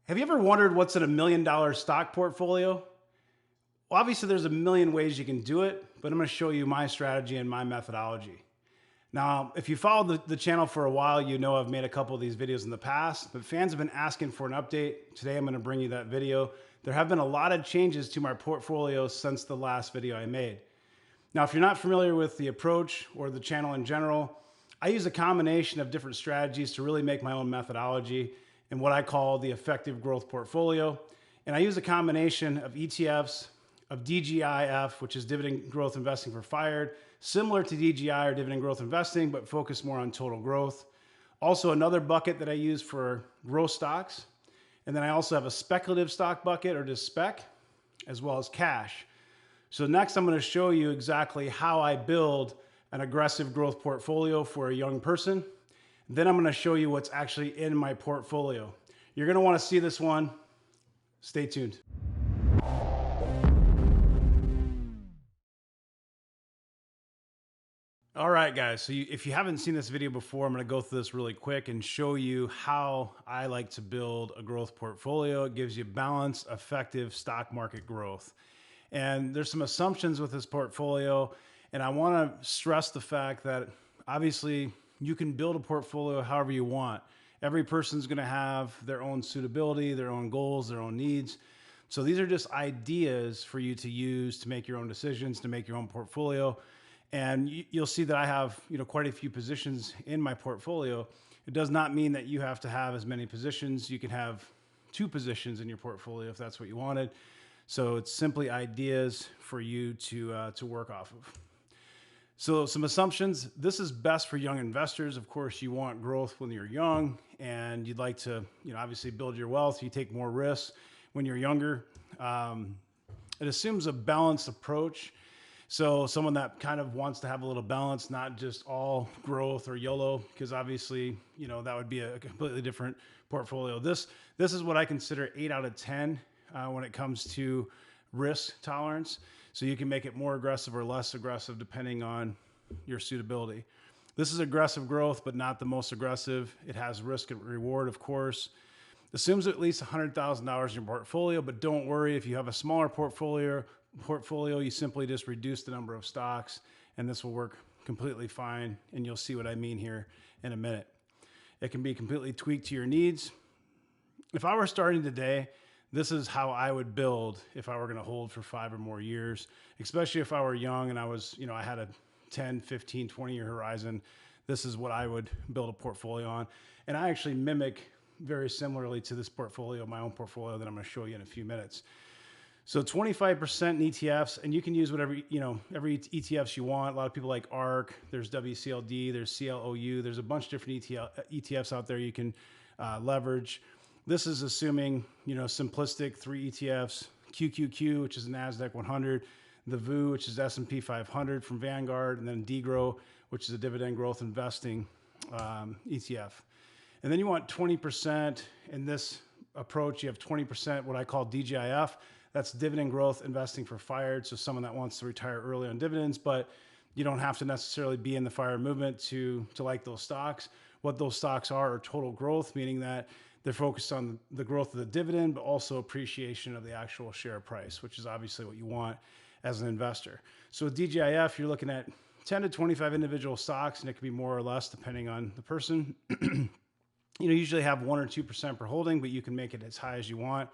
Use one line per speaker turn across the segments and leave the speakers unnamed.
Have you ever wondered what's in a $1 million stock portfolio? Well, obviously there's a million ways you can do it, but I'm going to show you my strategy and my methodology. Now, if you followed the channel for a while, you know I've made a couple of these videos in the past, but fans have been asking for an update. Today I'm going to bring you that video. There have been a lot of changes to my portfolio since the last video I made. Now, if you're not familiar with the approach or the channel in general, I use a combination of different strategies to really make my own methodology and what I call the effective growth portfolio. And I use a combination of ETFs, of DGIF, which is dividend growth investing for fired, similar to DGI or dividend growth investing, but focus more on total growth. Also another bucket that I use for growth stocks. And then I also have a speculative stock bucket, or just spec, as well as cash. So next I'm going to show you exactly how I build an aggressive growth portfolio for a young person. Then I'm going to show you what's actually in my portfolio. You're going to want to see this one. Stay tuned. All right, guys. So if you haven't seen this video before, I'm going to go through this really quick and show you how I like to build a growth portfolio. It gives you balanced, effective stock market growth. And there's some assumptions with this portfolio. And I want to stress the fact that obviously you can build a portfolio however you want. Every person's going to have their own suitability, their own goals, their own needs. So these are just ideas for you to use to make your own decisions, to make your own portfolio. And you'll see that I have, quite a few positions in my portfolio. It does not mean that you have to have as many positions. You can have 2 positions in your portfolio if that's what you wanted. So it's simply ideas for you to work off of. So some assumptions. This is best for young investors. Of course, you want growth when you're young and you'd like to, obviously build your wealth. You take more risks when you're younger. It assumes a balanced approach. So someone that kind of wants to have a little balance, not just all growth or YOLO, because obviously, that would be a completely different portfolio. This is what I consider 8 out of 10 when it comes to risk tolerance. So you can make it more aggressive or less aggressive depending on your suitability. This is aggressive growth, but not the most aggressive. It has risk and reward, of course. Assumes at least $100,000 in your portfolio, but don't worry if you have a smaller portfolio, you simply just reduce the number of stocks and this will work completely fine. And you'll see what I mean here in a minute. It can be completely tweaked to your needs. If I were starting today, this is how I would build if I were going to hold for 5 or more years, especially if I were young and I was, I had a 10, 15, 20-year horizon. This is what I would build a portfolio on. And I actually mimic very similarly to this portfolio, my own portfolio that I'm going to show you in a few minutes. So 25% in ETFs, and you can use whatever, every ETFs you want. A lot of people like ARK, there's WCLD, there's CLOU, there's a bunch of different ETFs out there you can leverage. This is assuming, simplistic 3 ETFs, QQQ, which is NASDAQ 100, the VU, which is S&P 500 from Vanguard, and then DGRO, which is a dividend growth investing ETF. And then you want 20% in this approach. You have 20% what I call DGIF. That's dividend growth investing for fired. So someone that wants to retire early on dividends, but you don't have to necessarily be in the FIRE movement to like those stocks. What those stocks are total growth, meaning that they're focused on the growth of the dividend, but also appreciation of the actual share price, which is obviously what you want as an investor. So with DGIF, you're looking at 10 to 25 individual stocks, and it can be more or less depending on the person. Usually have 1 or 2% per holding, but you can make it as high as you want.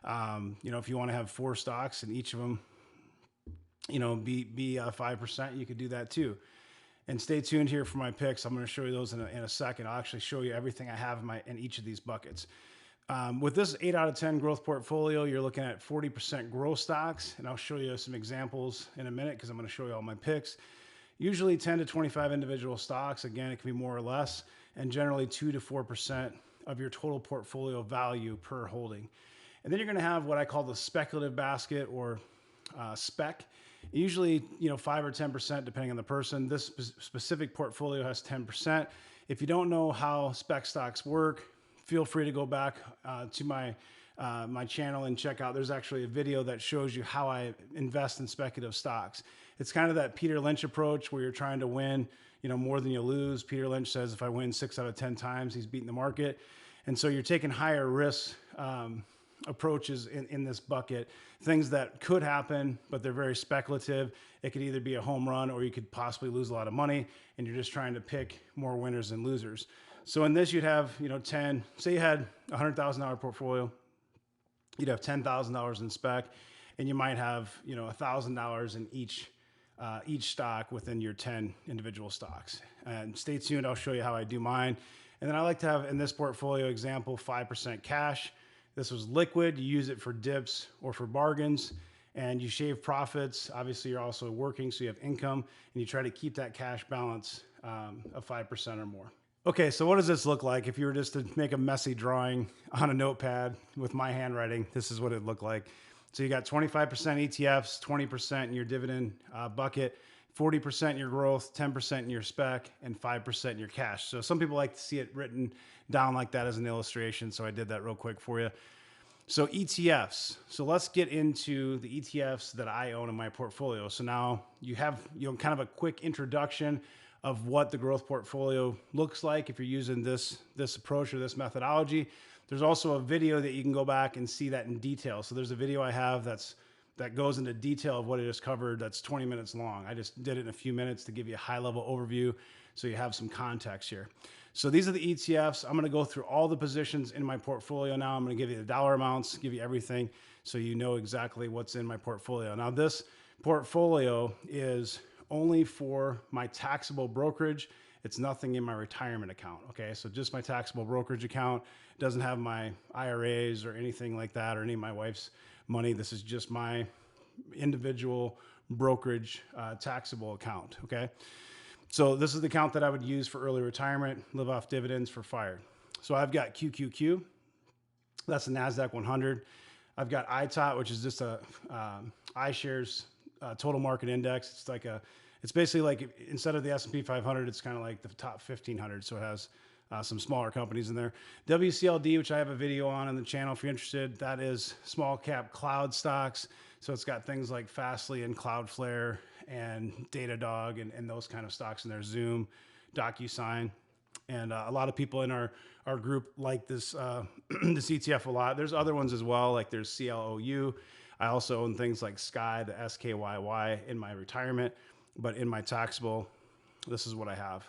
If you want to have 4 stocks and each of them, be 5%, you could do that too. And stay tuned here for my picks. I'm going to show you those in a second. I'll actually show you everything I have in each of these buckets. With this 8 out of 10 growth portfolio, you're looking at 40% growth stocks. And I'll show you some examples in a minute because I'm going to show you all my picks. Usually 10 to 25 individual stocks. Again, it can be more or less. And generally 2 to 4% of your total portfolio value per holding. And then you're going to have what I call the speculative basket, or spec. Usually, 5 or 10% depending on the person. This specific portfolio has 10%. If you don't know how spec stocks work, feel free to go back to my channel and check out. There's actually a video that shows you how I invest in speculative stocks. It's kind of that Peter Lynch approach where you're trying to win, more than you lose. Peter Lynch says if I win 6 out of 10 times, he's beating the market. And so you're taking higher risk approaches in this bucket, things that could happen, but they're very speculative. It could either be a home run or you could possibly lose a lot of money, and you're just trying to pick more winners than losers. So in this, you'd have, 10, say you had a $100,000 portfolio, you'd have $10,000 in spec, and you might have, $1,000 in each stock within your 10 individual stocks. And stay tuned, I'll show you how I do mine. And then I like to have in this portfolio example, 5% cash. This was liquid. You use it for dips or for bargains, and you shave profits. Obviously, you're also working, so you have income, and you try to keep that cash balance of 5% or more. Okay, so what does this look like? If you were just to make a messy drawing on a notepad with my handwriting, this is what it looked like. So you got 25% ETFs, 20% in your dividend bucket, 40% in your growth, 10% in your spec, and 5% in your cash. So some people like to see it written down like that as an illustration, so I did that real quick for you. So ETFs. So let's get into the ETFs that I own in my portfolio. So now you have kind of a quick introduction of what the growth portfolio looks like if you're using this approach or this methodology. There's also a video that you can go back and see that in detail. So there's a video I have that goes into detail of what I just covered. That's 20 minutes long. I just did it in a few minutes to give you a high level overview so you have some context here. So these are the ETFs. I'm going to go through all the positions in my portfolio now. I'm going to give you the dollar amounts, give you everything so you know exactly what's in my portfolio. Now this portfolio is only for my taxable brokerage. It's nothing in my retirement account. Okay, so just my taxable brokerage account. It doesn't have my IRAs or anything like that or any of my wife's money. This is just my individual brokerage taxable account. Okay, so this is the account that I would use for early retirement, live off dividends for FIRE. So I've got QQQ. That's the NASDAQ 100. I've got ITOT, which is just a iShares total market index. It's basically like, instead of the S&P 500, it's kind of like the top 1500. So it has some smaller companies in there. WCLD, which I have a video on the channel if you're interested, that is small cap cloud stocks. So it's got things like Fastly and Cloudflare and Datadog and those kind of stocks in there, Zoom, DocuSign. And a lot of people in our group like this, this ETF a lot. There's other ones as well, like there's CLOU. I also own things like Sky, the SKYY in my retirement, but in my taxable, this is what I have.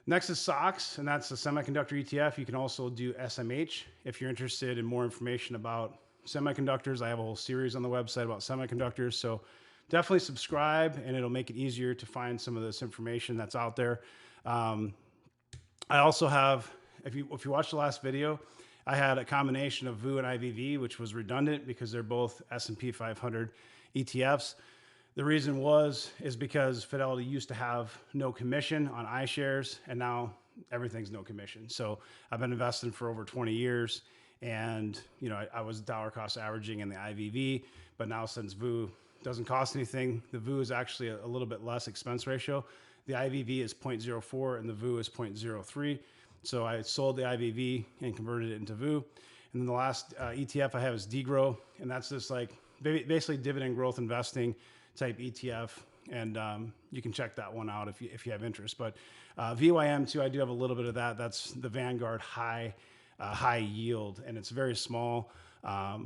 Next is SOX, and that's the semiconductor ETF. You can also do SMH if you're interested in more information about semiconductors. I have a whole series on the website about semiconductors, so definitely subscribe, and it'll make it easier to find some of this information that's out there. I also have, if you watched the last video, I had a combination of VU and IVV, which was redundant because they're both S&P 500 ETFs. The reason is because Fidelity used to have no commission on iShares, and now everything's no commission. So I've been investing for over 20 years, and I was dollar cost averaging in the IVV, but now since VU doesn't cost anything, the VU is actually a little bit less expense ratio. The IVV is 0.04 and the VU is 0.03. So I sold the IVV and converted it into VU. And then the last ETF I have is DGRO, and that's just like basically dividend growth investing type ETF, and you can check that one out if you have interest. But VYM too, I do have a little bit of that. That's the Vanguard high yield, and it's very small. I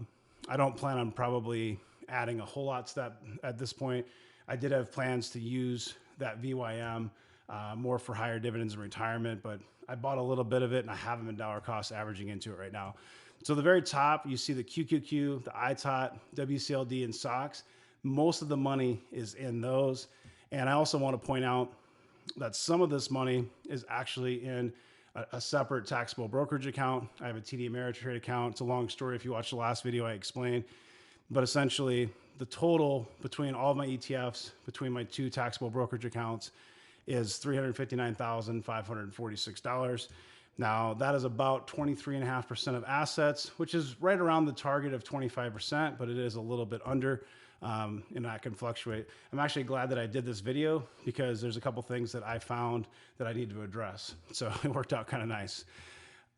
don't plan on probably adding a whole lot to that at this point. I did have plans to use that VYM more for higher dividends in retirement, but I bought a little bit of it and I haven't been dollar cost averaging into it right now. So the very top, you see the QQQ, the ITOT, WCLD, and SOX. Most of the money is in those. And I also want to point out that some of this money is actually in a separate taxable brokerage account. I have a TD Ameritrade account. It's a long story. If you watched the last video, I explained. But essentially, the total between all of my ETFs, between my two taxable brokerage accounts, is $359,546. Now, that is about 23.5% of assets, which is right around the target of 25%, but it is a little bit under, and that can fluctuate. I'm actually glad that I did this video because there's a couple things that I found that I need to address. So it worked out kind of nice.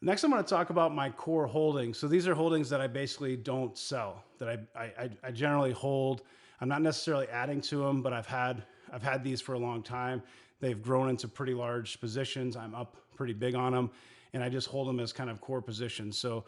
Next, I'm going to talk about my core holdings. So these are holdings that I basically don't sell, that I generally hold. I'm not necessarily adding to them, but I've had these for a long time. They've grown into pretty large positions. I'm up pretty big on them, and I just hold them as kind of core positions. So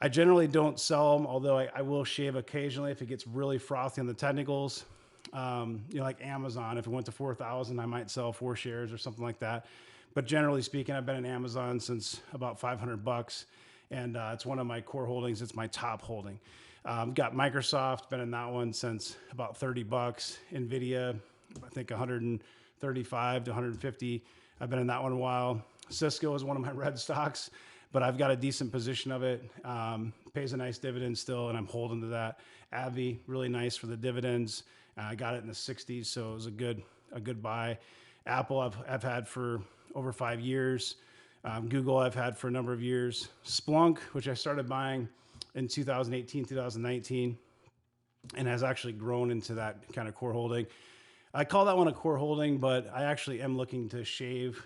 I generally don't sell them, although I will shave occasionally if it gets really frothy on the technicals. Like Amazon, if it went to 4,000, I might sell 4 shares or something like that. But generally speaking, I've been in Amazon since about 500 bucks, and it's one of my core holdings. It's my top holding. Got Microsoft, been in that one since about 30 bucks. Nvidia, I think 135 to 150. I've been in that one a while. Cisco is one of my red stocks, but I've got a decent position of it. Pays a nice dividend still, and I'm holding to that. AbbVie, really nice for the dividends. I got it in the 60s, so it was a good buy. Apple, I've had for over 5 years. Google, I've had for a number of years. Splunk, which I started buying in 2018, 2019, and has actually grown into that kind of core holding. I call that one a core holding, but I actually am looking to shave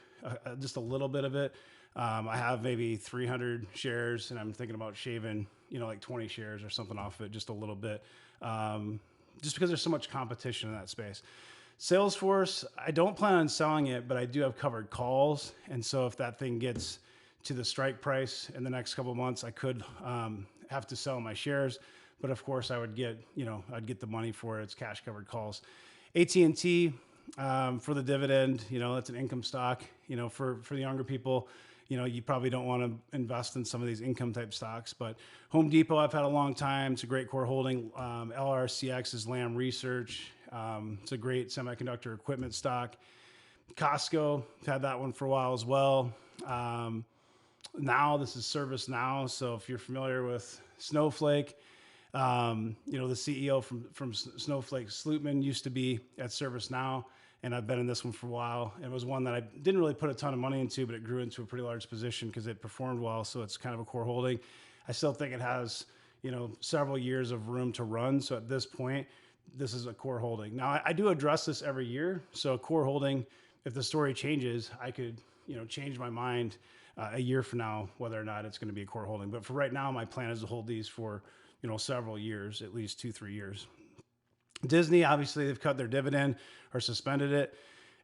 just a little bit of it. I have maybe 300 shares, and I'm thinking about shaving, like 20 shares or something off of it, just a little bit, just because there's so much competition in that space. Salesforce, I don't plan on selling it, but I do have covered calls. And so if that thing gets to the strike price in the next couple of months, I could have to sell my shares. But of course, I would get, I'd get the money for it. It's cash covered calls. AT&T for the dividend, that's an income stock. For the younger people, you probably don't want to invest in some of these income type stocks. But Home Depot, I've had a long time. It's a great core holding. LRCX is Lam Research. It's a great semiconductor equipment stock. Costco, I've had that one for a while as well. Now this is ServiceNow. So if you're familiar with Snowflake, the CEO from Snowflake, Slootman, used to be at ServiceNow, and I've been in this one for a while. It was one that I didn't really put a ton of money into, but it grew into a pretty large position because it performed well. So it's kind of a core holding. I still think it has, several years of room to run. So at this point, this is a core holding. Now I do address this every year. So a core holding, if the story changes, I could, change my mind a year from now, whether or not it's going to be a core holding. But for right now, my plan is to hold these for, several years, at least 2-3 years. Disney, obviously they've cut their dividend or suspended it,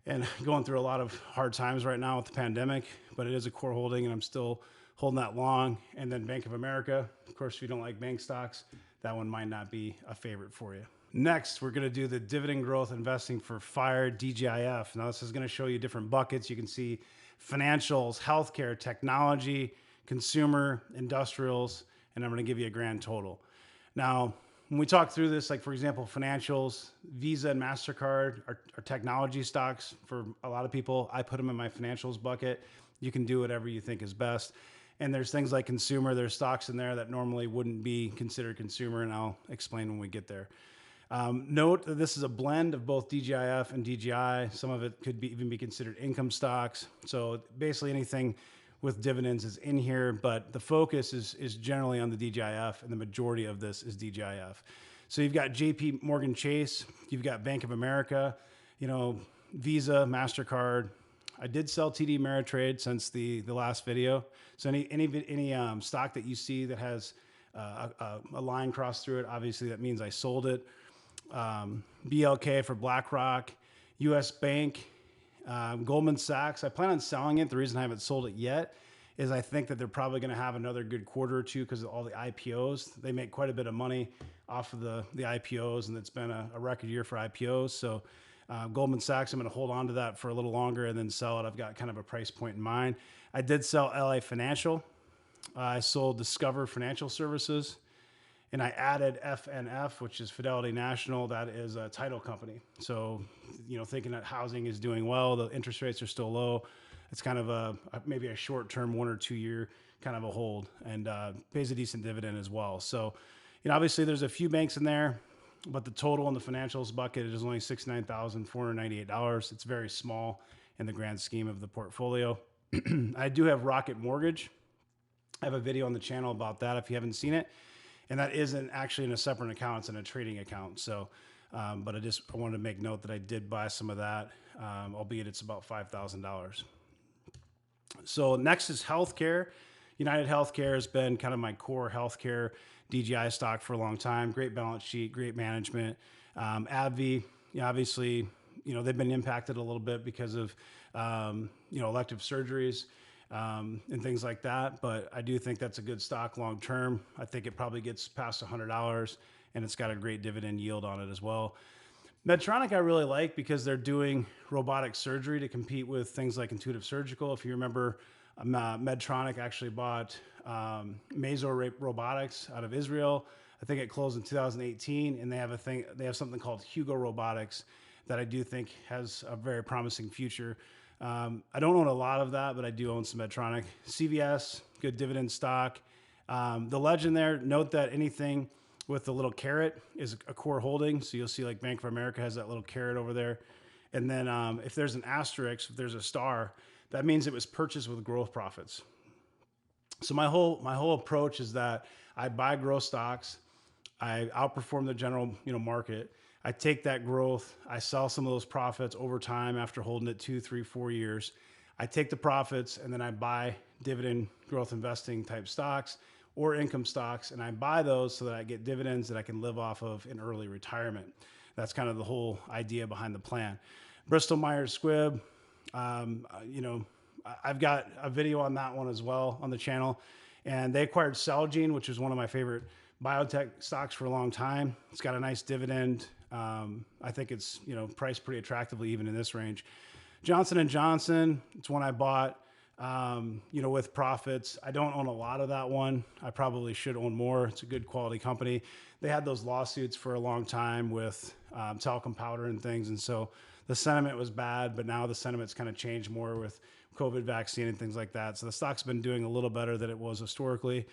and going through a lot of hard times right now with the pandemic, but it is a core holding and I'm still holding that long. And then Bank of America, of course, if you don't like bank stocks, that one might not be a favorite for you. Next, we're going to do the dividend growth investing for FIRE DGIF. Now this is going to show you different buckets. You can see financials, healthcare, technology, consumer, industrials, and I'm going to give you a grand total. Now, when we talk through this, like for example, financials, Visa and MasterCard are technology stocks for a lot of people. I put them in my financials bucket. You can do whatever you think is best. And there's things like consumer, there's stocks in there that normally wouldn't be considered consumer, and I'll explain when we get there. Note that this is a blend of both DGIF and DGI. Some of it could even be considered income stocks. So basically anything with dividends is in here, but the focus is generally on the DGIF, and the majority of this is DGIF. So you've got JP Morgan Chase, you've got Bank of America, Visa, MasterCard. I did sell TD Ameritrade since the last video. So any stock that you see that has a line crossed through it, obviously that means I sold it. BLK for BlackRock, US Bank, Goldman Sachs. I plan on selling it. The reason I haven't sold it yet is I think that they're probably going to have another good quarter or two because of all the IPOs. They make quite a bit of money off of the IPOs, and it's been a record year for IPOs. So Goldman Sachs, I'm going to hold on to that for a little longer and then sell it. I've got kind of a price point in mind. I did sell LA Financial. I sold Discover Financial Services. And I added FNF, which is Fidelity National. That is a title company. So, thinking that housing is doing well, the interest rates are still low. It's kind of maybe a short-term 1 or 2 year kind of a hold, and pays a decent dividend as well. So, obviously there's a few banks in there, but the total in the financials bucket is only $69,498. It's very small in the grand scheme of the portfolio. I do have Rocket Mortgage. I have a video on the channel about that if you haven't seen it. And that isn't actually in a separate account, it's in a trading account. So, but I wanted to make note that I did buy some of that, albeit it's about $5,000. So next is healthcare. United Healthcare has been kind of my core healthcare DGI stock for a long time. Great balance sheet, great management. AbbVie, obviously, they've been impacted a little bit because of elective surgeries, and things like that. But I do think that's a good stock long term. I think it probably gets past $100, and it's got a great dividend yield on it as well. Medtronic I really like because they're doing robotic surgery to compete with things like Intuitive Surgical. If you remember, Medtronic actually bought Mazor Robotics out of Israel. I think it closed in 2018, and they have something called Hugo Robotics that I do think has a very promising future. I don't own a lot of that, but I do own some Medtronic. CVS, good dividend stock. The legend there, note that anything with the little caret is a core holding. So you'll see like Bank of America has that little caret over there. And then if there's an asterisk, if there's a star, that means it was purchased with growth profits. So my whole approach is that I buy growth stocks. I outperform the general market. I take that growth, I sell some of those profits over time after holding it 2, 3, 4 years. I take the profits and then I buy dividend growth investing type stocks or income stocks, and I buy those so that I get dividends that I can live off of in early retirement. That's kind of the whole idea behind the plan. Bristol Myers Squibb, I've got a video on that one as well on the channel, and they acquired Celgene, which is one of my favorite biotech stocks for a long time. It's got a nice dividend. I think it's priced pretty attractively even in this range. Johnson & Johnson, it's one I bought with profits. I don't own a lot of that one. I probably should own more. It's a good quality company. They had those lawsuits for a long time with talcum powder and things, and so the sentiment was bad, but now the sentiment's kind of changed more with COVID vaccine and things like that. So the stock's been doing a little better than it was historically.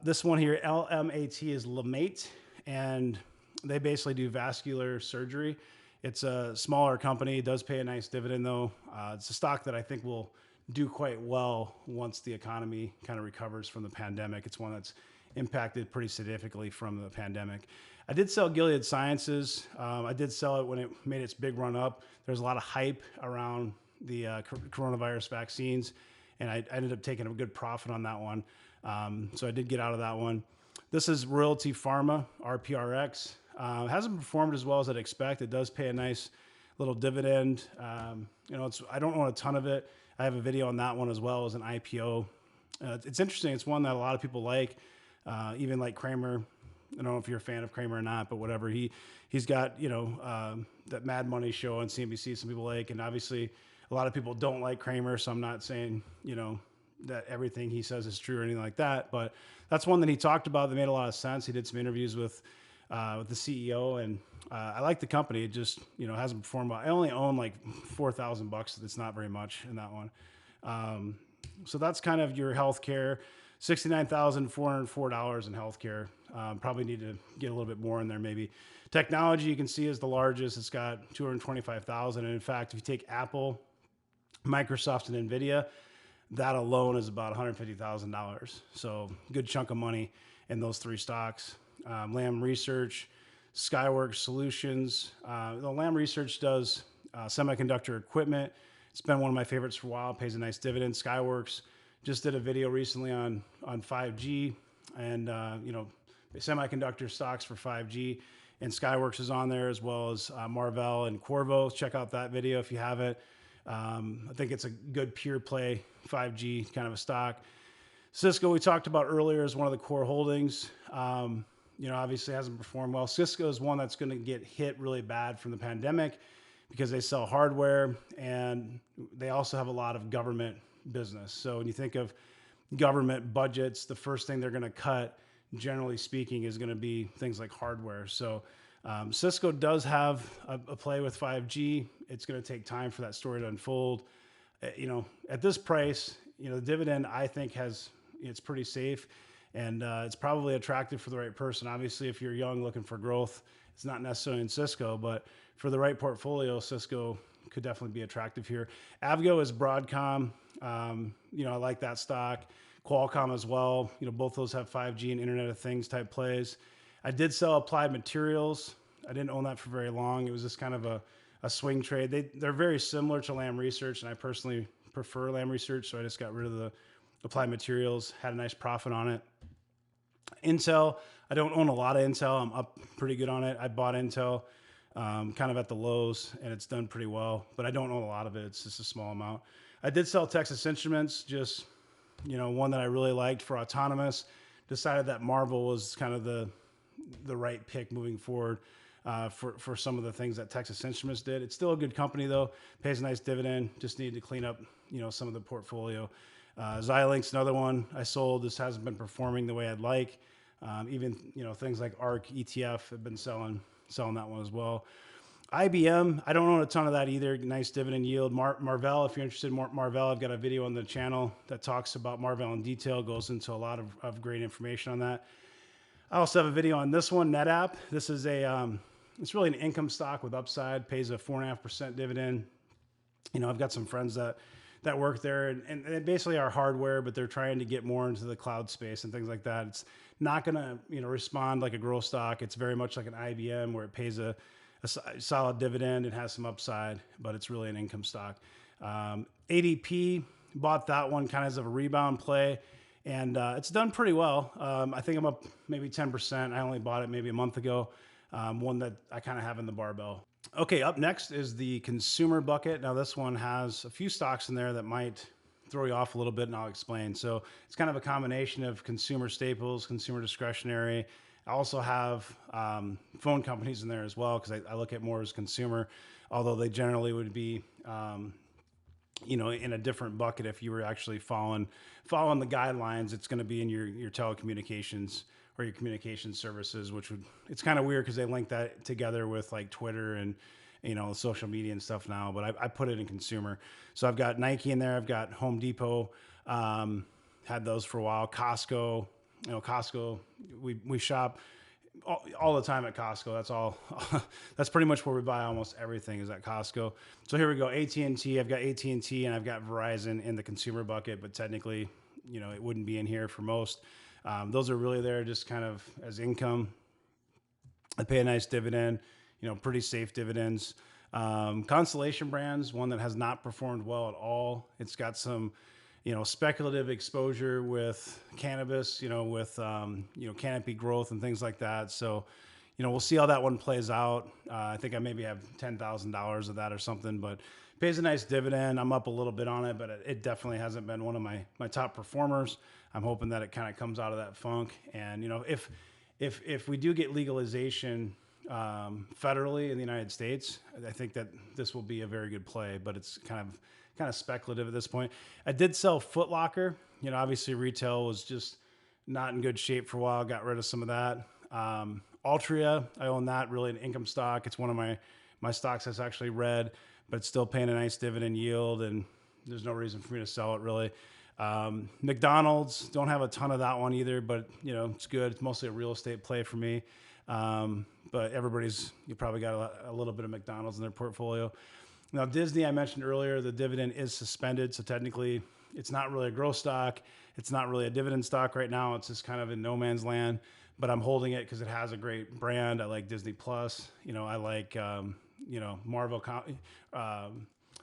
This one here, LMAT, is LeMaitre, and they basically do vascular surgery. It's a smaller company. It does pay a nice dividend, though. It's a stock that I think will do quite well once the economy kind of recovers from the pandemic. It's one that's impacted pretty significantly from the pandemic. I did sell Gilead Sciences. I did sell it when it made its big run up. There's a lot of hype around the coronavirus vaccines, and I ended up taking a good profit on that one. So I did get out of that one. This is Royalty Pharma, RPRX. It hasn't performed as well as I'd expect. It does pay a nice little dividend. I don't own a ton of it. I have a video on that one as well as an IPO. It's interesting. It's one that a lot of people like, even like Kramer. I don't know if you're a fan of Kramer or not, but whatever. He's got that Mad Money show on CNBC. Some people like, and obviously a lot of people don't like Kramer. So I'm not saying that everything he says is true or anything like that. But that's one that he talked about that made a lot of sense. He did some interviews with the CEO, and I like the company. It just hasn't performed well. I only own like $4,000. It's not very much in that one. So that's kind of your healthcare. $69,404 in healthcare. Probably need to get a little bit more in there maybe. Technology, you can see, is the largest. It's got $225,000. And in fact, if you take Apple, Microsoft, and NVIDIA, that alone is about $150,000. So good chunk of money in those three stocks. Lam Research, Skyworks Solutions. Lam Research does semiconductor equipment. It's been one of my favorites for a while. Pays a nice dividend. Skyworks just did a video recently on 5G and semiconductor stocks for 5G. And Skyworks is on there, as well as Marvell and Qorvo. Check out that video if you haven't. I think it's a good pure play 5G kind of a stock. Cisco, we talked about earlier, is one of the core holdings. Obviously hasn't performed well. Cisco is one that's going to get hit really bad from the pandemic because they sell hardware and they also have a lot of government business. So when you think of government budgets, the first thing they're going to cut, generally speaking, is going to be things like hardware. So Cisco does have a play with 5G. It's going to take time for that story to unfold. At this price, the dividend, I think, it's pretty safe, and it's probably attractive for the right person. Obviously, if you're young looking for growth, it's not necessarily in Cisco, but for the right portfolio, Cisco could definitely be attractive here. Avgo is Broadcom. I like that stock. Qualcomm as well. Both those have 5G and Internet of Things type plays. I did sell Applied Materials. I didn't own that for very long. It was just kind of a swing trade. They're very similar to Lam Research, and I personally prefer Lam Research, so I just got rid of the Applied Materials, had a nice profit on it. Intel, I don't own a lot of Intel. I'm up pretty good on it. I bought Intel kind of at the lows, and it's done pretty well, but I don't own a lot of it. It's just a small amount. I did sell Texas Instruments, just, one that I really liked for autonomous. Decided that Marvel was kind of the right pick moving forward for some of the things that Texas Instruments did. It's still a good company though, pays a nice dividend. Just need to clean up, some of the portfolio. Xilinx, another one I sold. This hasn't been performing the way I'd like. Even things like ARC ETF have been selling that one as well. IBM, I don't own a ton of that either. Nice dividend yield. Marvell, if you're interested in Marvell, I've got a video on the channel that talks about Marvell in detail, goes into a lot of great information on that. I also have a video on this one, NetApp. This is it's really an income stock with upside, pays a 4.5% dividend. I've got some friends that work there, and they basically are hardware, but they're trying to get more into the cloud space and things like that. It's not going to respond like a growth stock. It's very much like an IBM where it pays a solid dividend and has some upside, but it's really an income stock. ADP, bought that one kind of as a rebound play, and it's done pretty well. I think I'm up maybe 10%. I only bought it maybe a month ago. One that I kind of have in the barbell. Okay, up next is the consumer bucket. Now this one has a few stocks in there that might throw you off a little bit, and I'll explain. So it's kind of a combination of consumer staples, consumer discretionary. I also have phone companies in there as well, because I look at more as consumer, although they generally would be in a different bucket. If you were actually following the guidelines, it's going to be in your telecommunications or your communication services, it's kind of weird because they link that together with like Twitter and social media and stuff now, but I put it in consumer. So I've got Nike in there, I've got Home Depot, had those for a while. Costco, Costco, we shop all the time at Costco. That's all. That's pretty much where we buy almost everything, is at Costco. So here we go. AT&T. I've got AT&T and I've got Verizon in the consumer bucket, but technically, it wouldn't be in here for most. Those are really there just kind of as income. I pay a nice dividend, pretty safe dividends. Constellation Brands, one that has not performed well at all. It's got some, speculative exposure with cannabis, with, canopy growth and things like that. So, we'll see how that one plays out. I think I maybe have $10,000 of that or something, but pays a nice dividend. I'm up a little bit on it, but it definitely hasn't been one of my top performers. I'm hoping that it kind of comes out of that funk. And, if we do get legalization federally in the United States, I think that this will be a very good play, but it's kind of speculative at this point. I did sell Foot Locker. Obviously retail was just not in good shape for a while. Got rid of some of that. Altria, I own that, really an income stock. It's one of my stocks that's actually red, but it's still paying a nice dividend yield, and there's no reason for me to sell it really. McDonald's, don't have a ton of that one either, but it's good. It's mostly a real estate play for me. But you probably got a little bit of McDonald's in their portfolio. Now Disney, I mentioned earlier, the dividend is suspended. So technically it's not really a growth stock. It's not really a dividend stock right now. It's just kind of in no man's land, but I'm holding it because it has a great brand. I like Disney Plus. I like, Marvel.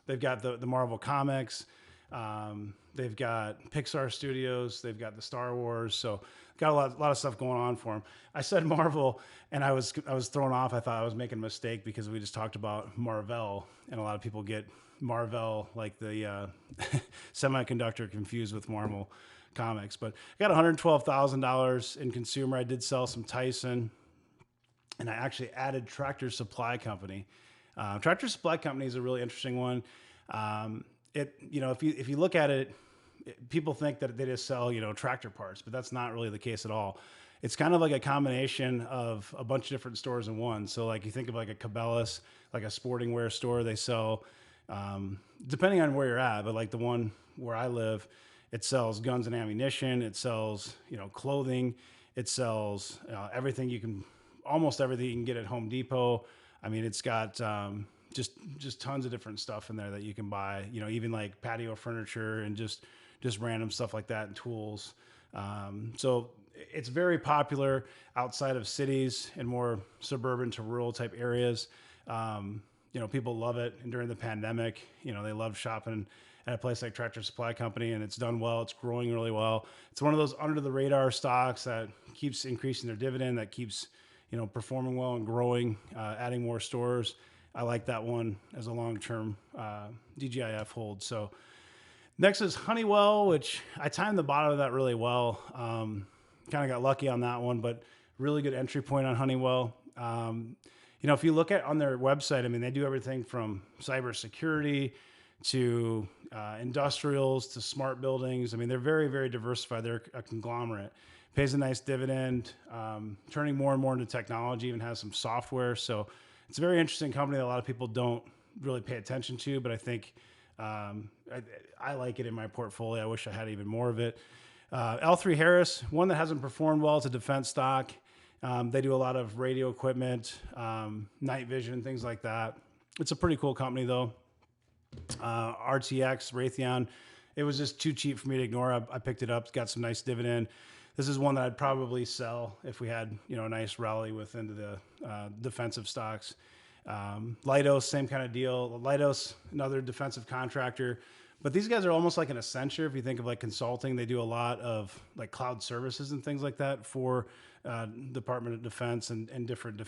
They've got the Marvel comics. They've got Pixar Studios. They've got the Star Wars. So got a lot of stuff going on for them. I said Marvel, and I was thrown off. I thought I was making a mistake because we just talked about Marvel, and a lot of people get Marvel, like the semiconductor, confused with Marvel comics. But I got $112,000 in consumer. I did sell some Tyson, and I actually added Tractor Supply Company. Tractor Supply Company is a really interesting one. If you look at it, people think that they just sell, tractor parts, but that's not really the case at all. It's kind of like a combination of a bunch of different stores in one. So like you think of like a Cabela's, like a sporting wear store, they sell, depending on where you're at, but like the one where I live, it sells guns and ammunition. It sells, clothing. It sells almost everything you can get at Home Depot. I mean, it's got, just tons of different stuff in there that you can buy, even like patio furniture and just random stuff like that, and tools. So it's very popular outside of cities and more suburban to rural type areas. People love it. And during the pandemic, they love shopping at a place like Tractor Supply Company, and it's done well. It's growing really well. It's one of those under the radar stocks that keeps increasing their dividend, that keeps, performing well and growing, adding more stores. I like that one as a long-term DGIF hold. So next is Honeywell, which I timed the bottom of that really well. Kind of got lucky on that one, but really good entry point on Honeywell. If you look at on their website, I mean, they do everything from cybersecurity to industrials to smart buildings. I mean, they're very, very diversified. They're a conglomerate. Pays a nice dividend, turning more and more into technology, even has some software. So it's a very interesting company that a lot of people don't really pay attention to, but I think I like it in my portfolio. I wish I had even more of it. L3 Harris, one that hasn't performed well. It's a defense stock. They do a lot of radio equipment, night vision, things like that. It's a pretty cool company though. RTX, Raytheon, it was just too cheap for me to ignore. I picked it up. It's got some nice dividend. This is one that I'd probably sell if we had, a nice rally within the defensive stocks. Leidos, same kind of deal. Leidos, another defensive contractor. But these guys are almost like an Accenture. If you think of like consulting, they do a lot of like cloud services and things like that for Department of Defense and different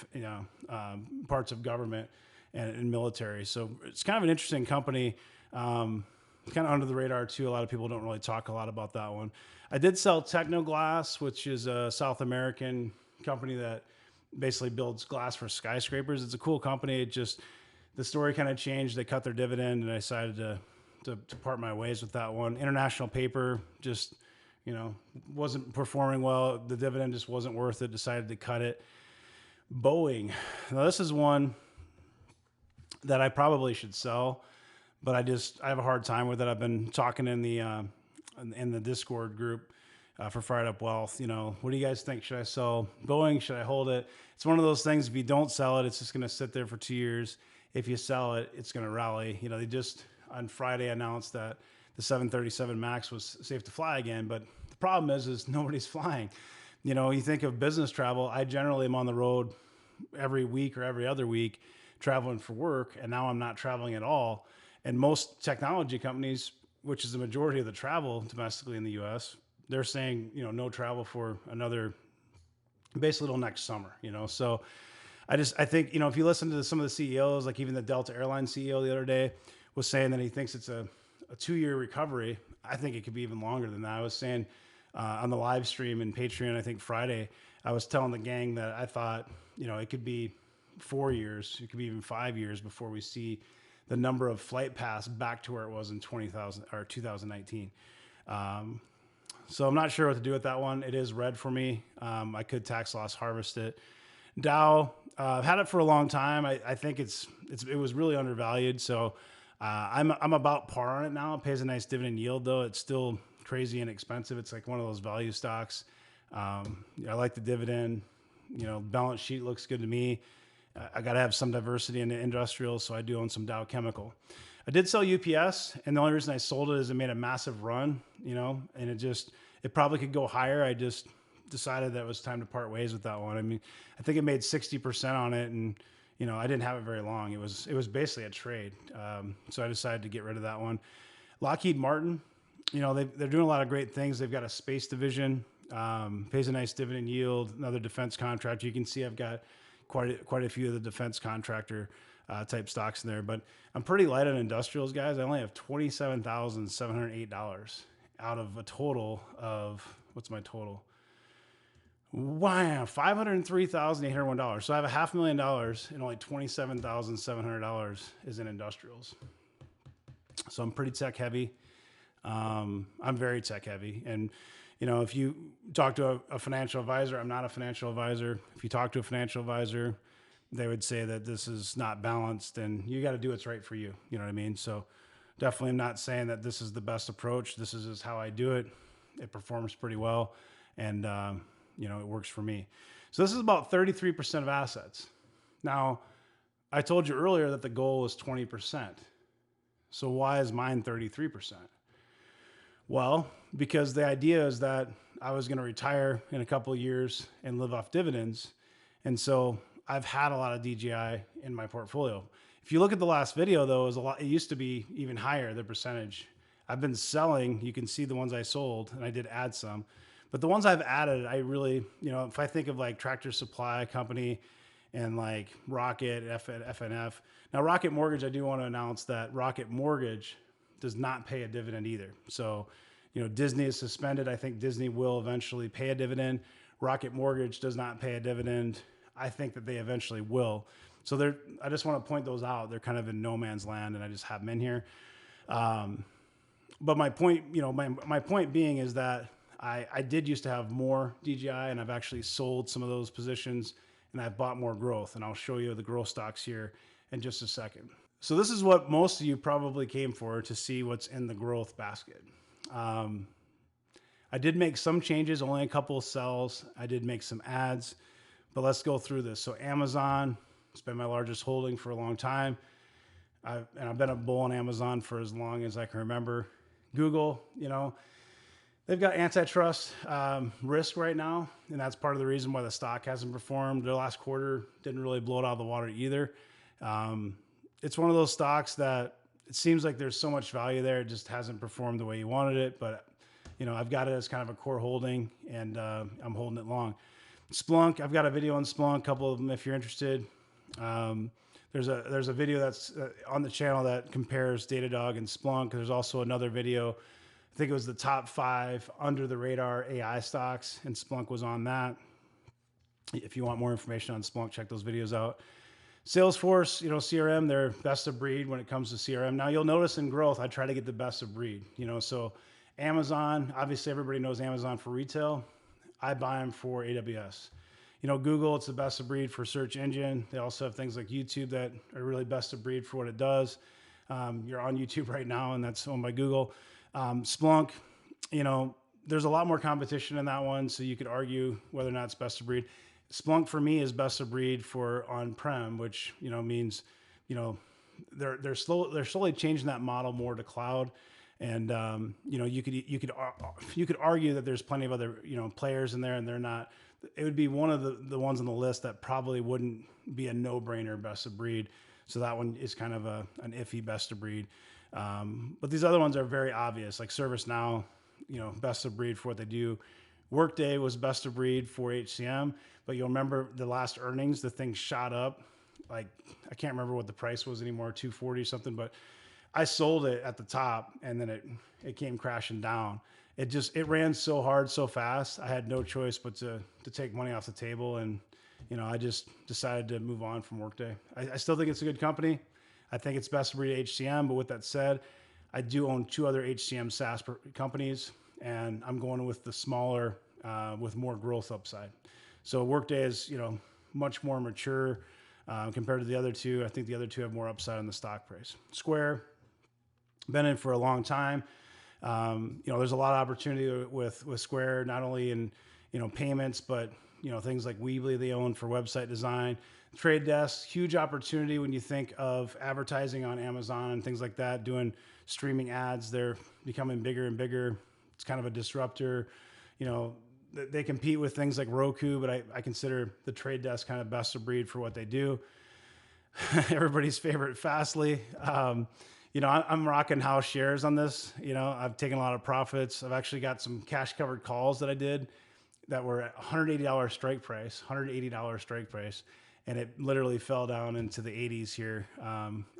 parts of government and military. So it's kind of an interesting company. Kind of under the radar too. A lot of people don't really talk a lot about that one. I did sell Technoglass, which is a South American company that basically builds glass for skyscrapers. It's a cool company. It just, the story kind of changed. They cut their dividend and I decided to part my ways with that one. International Paper just, wasn't performing well. The dividend just wasn't worth it. Decided to cut it. Boeing. Now this is one that I probably should sell, but I have a hard time with it. I've been talking in the Discord group for Fired Up Wealth. What do you guys think? Should I sell Boeing? Should I hold it? It's one of those things. If you don't sell it, it's just going to sit there for 2 years. If you sell it, it's going to rally. They just on Friday announced that the 737 MAX was safe to fly again, but the problem is nobody's flying. You think of business travel. I generally am on the road every week or every other week traveling for work, and now I'm not traveling at all. And most technology companies, which is the majority of the travel domestically in the U.S., they're saying, no travel for another, basically till next summer, So I think, if you listen to some of the CEOs, like even the Delta Airlines CEO the other day was saying that he thinks it's a 2-year recovery. I think it could be even longer than that. I was saying on the live stream in Patreon, I think Friday, I was telling the gang that I thought, it could be 4 years, it could be even 5 years before we see the number of flight paths back to where it was in 2019. So I'm not sure what to do with that one. It is red for me. I could tax loss harvest it. Dow, I've had it for a long time. I think it was really undervalued. So I'm about par on it now. It pays a nice dividend yield though. It's still crazy inexpensive. It's like one of those value stocks. I like the dividend. Balance sheet looks good to me. I got to have some diversity in the industrials, so I do own some Dow Chemical. I did sell UPS, and the only reason I sold it is it made a massive run, and it probably could go higher. I just decided that it was time to part ways with that one. I mean, I think it made 60% on it, and I didn't have it very long. It was basically a trade, so I decided to get rid of that one. Lockheed Martin, they're doing a lot of great things. They've got a space division, pays a nice dividend yield, another defense contract. You can see I've got quite a few of the defense contractor type stocks in there, but I'm pretty light on industrials, guys. I only have $27,708 out of a total of, what's my total? Wow, $503,801. So I have $500,000 and only $27,700 is in industrials. So I'm pretty tech heavy. I'm very tech heavy. And if you talk to a financial advisor, I'm not a financial advisor. If you talk to a financial advisor, they would say that this is not balanced and you got to do what's right for you. You know what I mean? So definitely I'm not saying that this is the best approach. This is just how I do it. It performs pretty well. And, it works for me. So this is about 33% of assets. Now, I told you earlier that the goal was 20%. So why is mine 33%? Well, because the idea is that I was going to retire in a couple of years and live off dividends. And so I've had a lot of DGI in my portfolio. If you look at the last video though, it used to be even higher, the percentage. I've been selling, you can see the ones I sold and I did add some, But the ones I've added, I really, if I think of like Tractor Supply Company and like Rocket, FNF. Now, Rocket Mortgage, I do want to announce that Rocket Mortgage does not pay a dividend either. So, Disney is suspended. I think Disney will eventually pay a dividend. Rocket Mortgage does not pay a dividend. I think that they eventually will. So I just want to point those out. They're kind of in no man's land, and I just have them in here. But my point, my point being is that I did used to have more DGI, and I've actually sold some of those positions, and I've bought more growth. And I'll show you the growth stocks here in just a second. So this is what most of you probably came for, to see what's in the growth basket. I did make some changes, only a couple of sells. I did make some adds, but let's go through this. So Amazon, it's been my largest holding for a long time. And I've been a bull on Amazon for as long as I can remember. Google, they've got antitrust risk right now, and that's part of the reason why the stock hasn't performed. Their last quarter didn't really blow it out of the water either. It's one of those stocks that it seems like there's so much value there. It just hasn't performed the way you wanted it, but I've got it as kind of a core holding, and I'm holding it long. Splunk, I've got a video on Splunk, a couple of them if you're interested. There's a video that's on the channel that compares Datadog and Splunk. There's also another video, I think it was the top 5 under the radar AI stocks, and Splunk was on that. If you want more information on Splunk, check those videos out. Salesforce, CRM, they're best of breed when it comes to CRM. Now you'll notice in growth, I try to get the best of breed, so Amazon, obviously everybody knows Amazon for retail. I buy them for AWS. Google, it's the best of breed for search engine. They also have things like YouTube that are really best of breed for what it does. You're on YouTube right now, and that's owned by Google. Splunk, there's a lot more competition in that one, so you could argue whether or not it's best of breed. Splunk for me is best of breed for on-prem, which means they're slowly changing that model more to cloud. And you could argue that there's plenty of other players in there, and they're not. It would be one of the ones on the list that probably wouldn't be a no-brainer best of breed. So that one is kind of an iffy best of breed. But these other ones are very obvious, like ServiceNow, best of breed for what they do. Workday was best of breed for HCM, but you'll remember the last earnings, the thing shot up. Like, I can't remember what the price was anymore, 240 something, but I sold it at the top, and then it came crashing down. It ran so hard, so fast. I had no choice but to take money off the table. And, I just decided to move on from Workday. I still think it's a good company. I think it's best of breed HCM. But with that said, I do own 2 other HCM SaaS companies, and I'm going with the smaller, with more growth upside. So Workday is, much more mature compared to the other 2. I think the other 2 have more upside on the stock price. Square, been in for a long time. There's a lot of opportunity with Square, not only in, payments, but, things like Weebly they own for website design. Trade Desk, huge opportunity when you think of advertising on Amazon and things like that, doing streaming ads. They're becoming bigger and bigger. It's kind of a disruptor. They compete with things like Roku, but I consider the Trade Desk kind of best of breed for what they do. Everybody's favorite, Fastly. I'm rocking house shares on this. I've taken a lot of profits. I've actually got some cash covered calls that I did that were at $180 strike price, and it literally fell down into the 80s here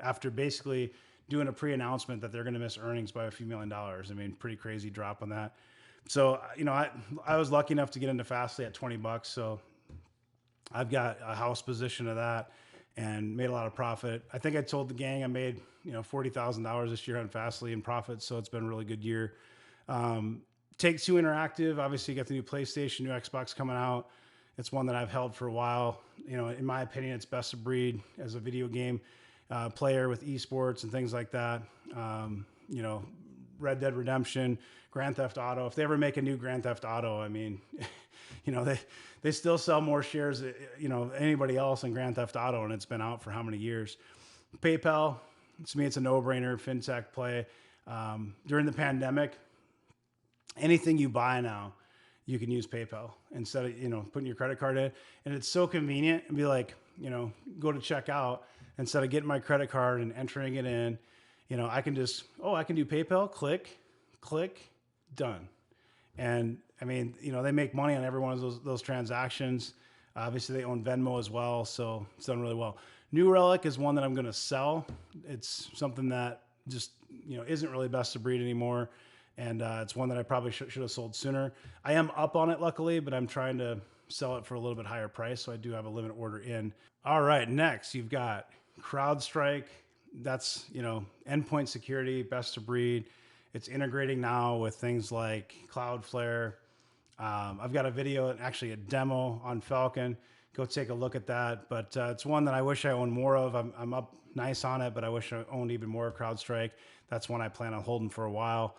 after basically doing a pre-announcement that they're going to miss earnings by a few $1 million. I mean, pretty crazy drop on that. So, I was lucky enough to get into Fastly at $20. So I've got a house position of that and made a lot of profit. I think I told the gang I made, $40,000 this year on Fastly in profits. So it's been a really good year. Take-Two Interactive, obviously you got the new PlayStation, new Xbox coming out. It's one that I've held for a while. In my opinion, it's best of breed as a video game player with esports and things like that. Red Dead Redemption, Grand Theft Auto. If they ever make a new Grand Theft Auto, I mean, they still sell more shares, anybody else in Grand Theft Auto, and it's been out for how many years? PayPal, to me, it's a no-brainer fintech play. During the pandemic, anything you buy now, you can use PayPal instead of, putting your credit card in. And it's so convenient and be like, go to checkout instead of getting my credit card and entering it in, I can just, I can do PayPal, click, done. And I mean, you know, they make money on every one of those transactions. Obviously, they own Venmo as well, so it's done really well. New Relic is one that I'm going to sell. It's something that just, you know, isn't really best of breed anymore, and it's one that I probably should have sold sooner. I am up on it, luckily, but I'm trying to sell it for a little bit higher price, so I do have a limit order in. All right, next you've got CrowdStrike. That's, you know, endpoint security, best of breed. It's integrating now with things like Cloudflare. I've got a video, actually a demo on Falcon. Go take a look at that. But it's one that I wish I owned more of. I'm up nice on it, but I wish I owned even more of CrowdStrike. That's one I plan on holding for a while.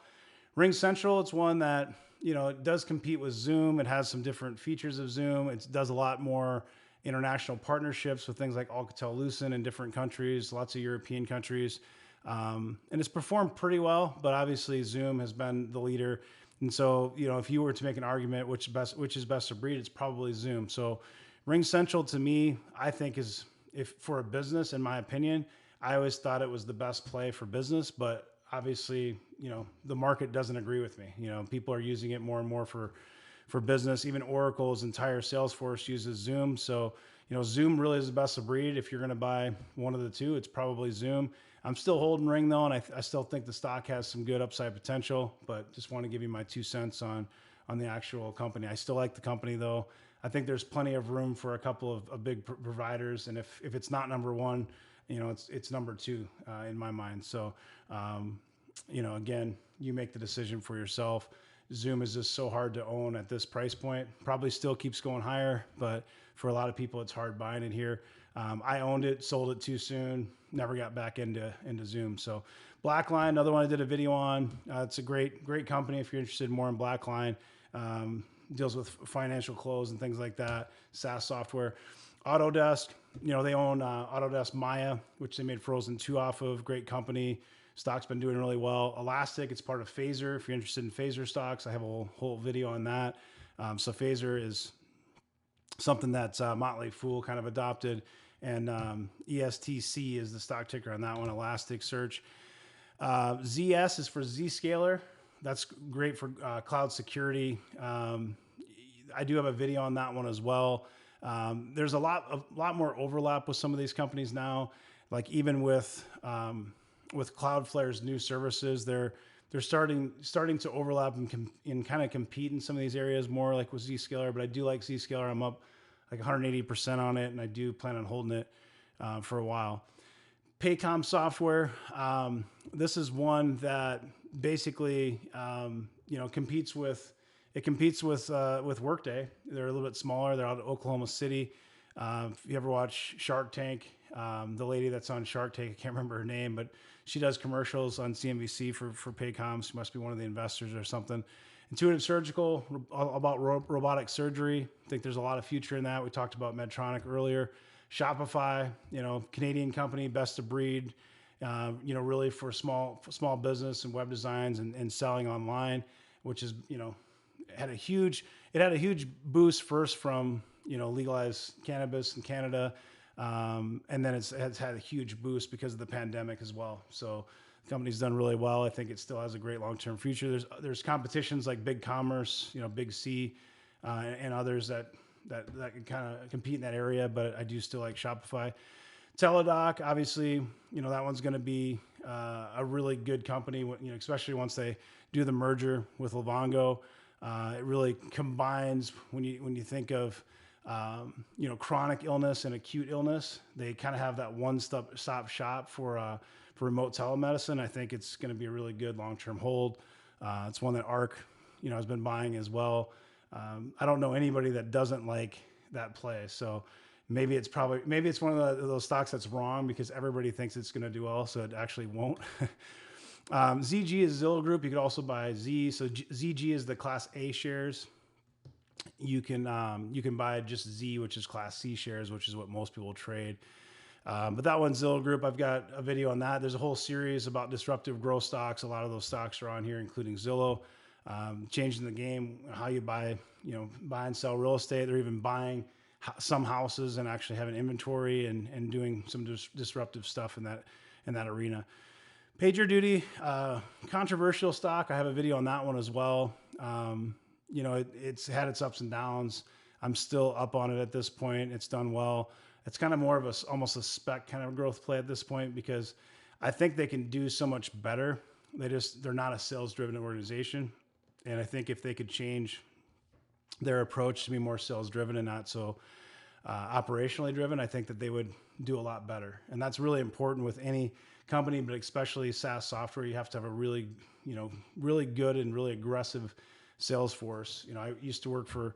Ring Central, it's one that, you know, it does compete with Zoom. It has some different features of Zoom. It does a lot more international partnerships with things like Alcatel-Lucent in different countries, lots of European countries. And it's performed pretty well, but obviously Zoom has been the leader. And so, you know, if you were to make an argument which is best of breed, it's probably Zoom. So Ring Central to me, I think is, if for a business, in my opinion, I always thought it was the best play for business, but obviously, you know, the market doesn't agree with me. You know, people are using it more and more for business. Even Oracle's entire Salesforce uses Zoom. So, you know, Zoom really is the best of breed. If you're going to buy one of the two, it's probably Zoom. I'm still holding Ring though, and I still think the stock has some good upside potential, but just want to give you my 2 cents on the actual company. I still like the company though. I think there's plenty of room for a couple of big providers. And if it's not number one, you know, it's number two in my mind. So, you know, again, you make the decision for yourself. Zoom is just so hard to own at this price point. Probably still keeps going higher, but for a lot of people, it's hard buying it here. I owned it, sold it too soon, never got back into Zoom. So Blackline, another one I did a video on. It's a great company if you're interested more in Blackline. Deals with financial close and things like that, SaaS software. Autodesk, you know, they own Autodesk Maya, which they made Frozen 2 off of. Great company. Stock's been doing really well. Elastic, it's part of Phaser. If you're interested in Phaser stocks, I have a whole video on that. So Phaser is something that Motley Fool kind of adopted. And ESTC is the stock ticker on that one, Elasticsearch. ZS is for Zscaler. That's great for cloud security. I do have a video on that one as well. There's a lot more overlap with some of these companies now. Like even with Cloudflare's new services, they're starting to overlap and kind of compete in some of these areas more, like with Zscaler. But I do like Zscaler. I'm up like 180% on it, and I do plan on holding it for a while. Paycom Software. This is one that basically you know, competes with Workday. They're a little bit smaller. They're out of Oklahoma City. If you ever watch Shark Tank, the lady that's on Shark Tank, I can't remember her name, but she does commercials on CNBC for Paycom. She must be one of the investors or something. Intuitive Surgical, about robotic surgery. I think there's a lot of future in that. We talked about Medtronic earlier. Shopify, you know, Canadian company, best of breed, you know, really for small business and web designs and selling online, which is, you know, had a huge boost first from, you know, legalized cannabis in Canada. And then it's had a huge boost because of the pandemic as well. So the company's done really well. I think it still has a great long-term future. There's competitions like Big Commerce, you know, Big C, and others that can kind of compete in that area, but I do still like Shopify. Teladoc, obviously, you know, that one's going to be a really good company, you know, especially once they do the merger with Livongo. It really combines when you think of you know, chronic illness and acute illness. They kind of have that one-stop shop for remote telemedicine. I think it's going to be a really good long-term hold. It's one that ARK, you know, has been buying as well. I don't know anybody that doesn't like that play. So maybe it's one of those stocks that's wrong because everybody thinks it's going to do well, so it actually won't. ZG is Zillow Group. You could also buy Z. So ZG is the Class A shares. You can buy just Z, which is Class C shares, which is what most people trade. But that one's Zillow Group. I've got a video on that. There's a whole series about disruptive growth stocks. A lot of those stocks are on here, including Zillow. Changing the game, how you buy and sell real estate. They're even buying some houses and actually having inventory and doing some disruptive stuff in that arena. PagerDuty, controversial stock. I have a video on that one as well. it's had its ups and downs. I'm still up on it at this point. It's done well. It's kind of more of almost a spec kind of growth play at this point because I think they can do so much better. They're not a sales driven organization. And I think if they could change their approach to be more sales driven and not so operationally driven, I think that they would do a lot better. And that's really important with any company, but especially SaaS software. You have to have a really, really good and really aggressive sales force. I used to work for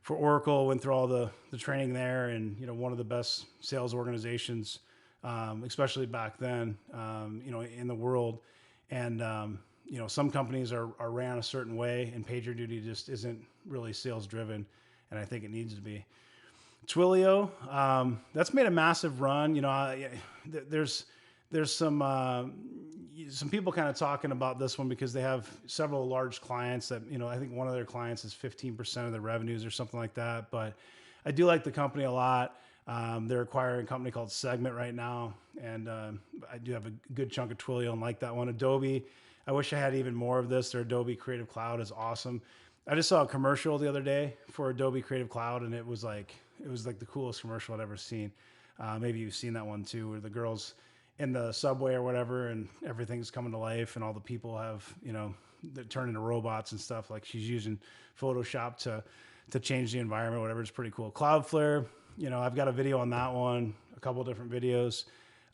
Oracle, went through all the training there, and one of the best sales organizations, especially back then, in the world. And some companies are ran a certain way, and PagerDuty just isn't really sales driven, and I think it needs to be. Twilio, that's made a massive run. There's some people kind of talking about this one because they have several large clients that, I think one of their clients is 15% of their revenues or something like that. But I do like the company a lot. They're acquiring a company called Segment right now. And I do have a good chunk of Twilio and like that one. Adobe, I wish I had even more of this. Their Adobe Creative Cloud is awesome. I just saw a commercial the other day for Adobe Creative Cloud, and it was like the coolest commercial I'd ever seen. Maybe you've seen that one too, where the girls in the subway or whatever, and everything's coming to life, and all the people have, they turn into robots and stuff. Like she's using Photoshop to change the environment, whatever. It's pretty cool. Cloudflare, I've got a video on that one, a couple of different videos.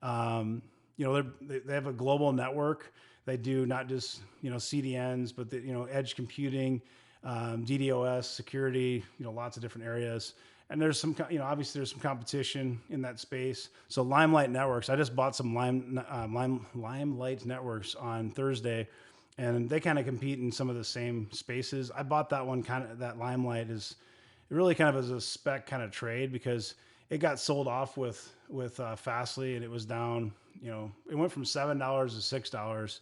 They have a global network. They do not just, CDNs, but edge computing, DDoS, security, lots of different areas. And there's some, obviously there's some competition in that space. So Limelight Networks, I just bought some Limelight Networks on Thursday, and they kind of compete in some of the same spaces. I bought that one that Limelight is really kind of as a spec kind of trade because it got sold off with Fastly, and it was down, it went from $7 to $6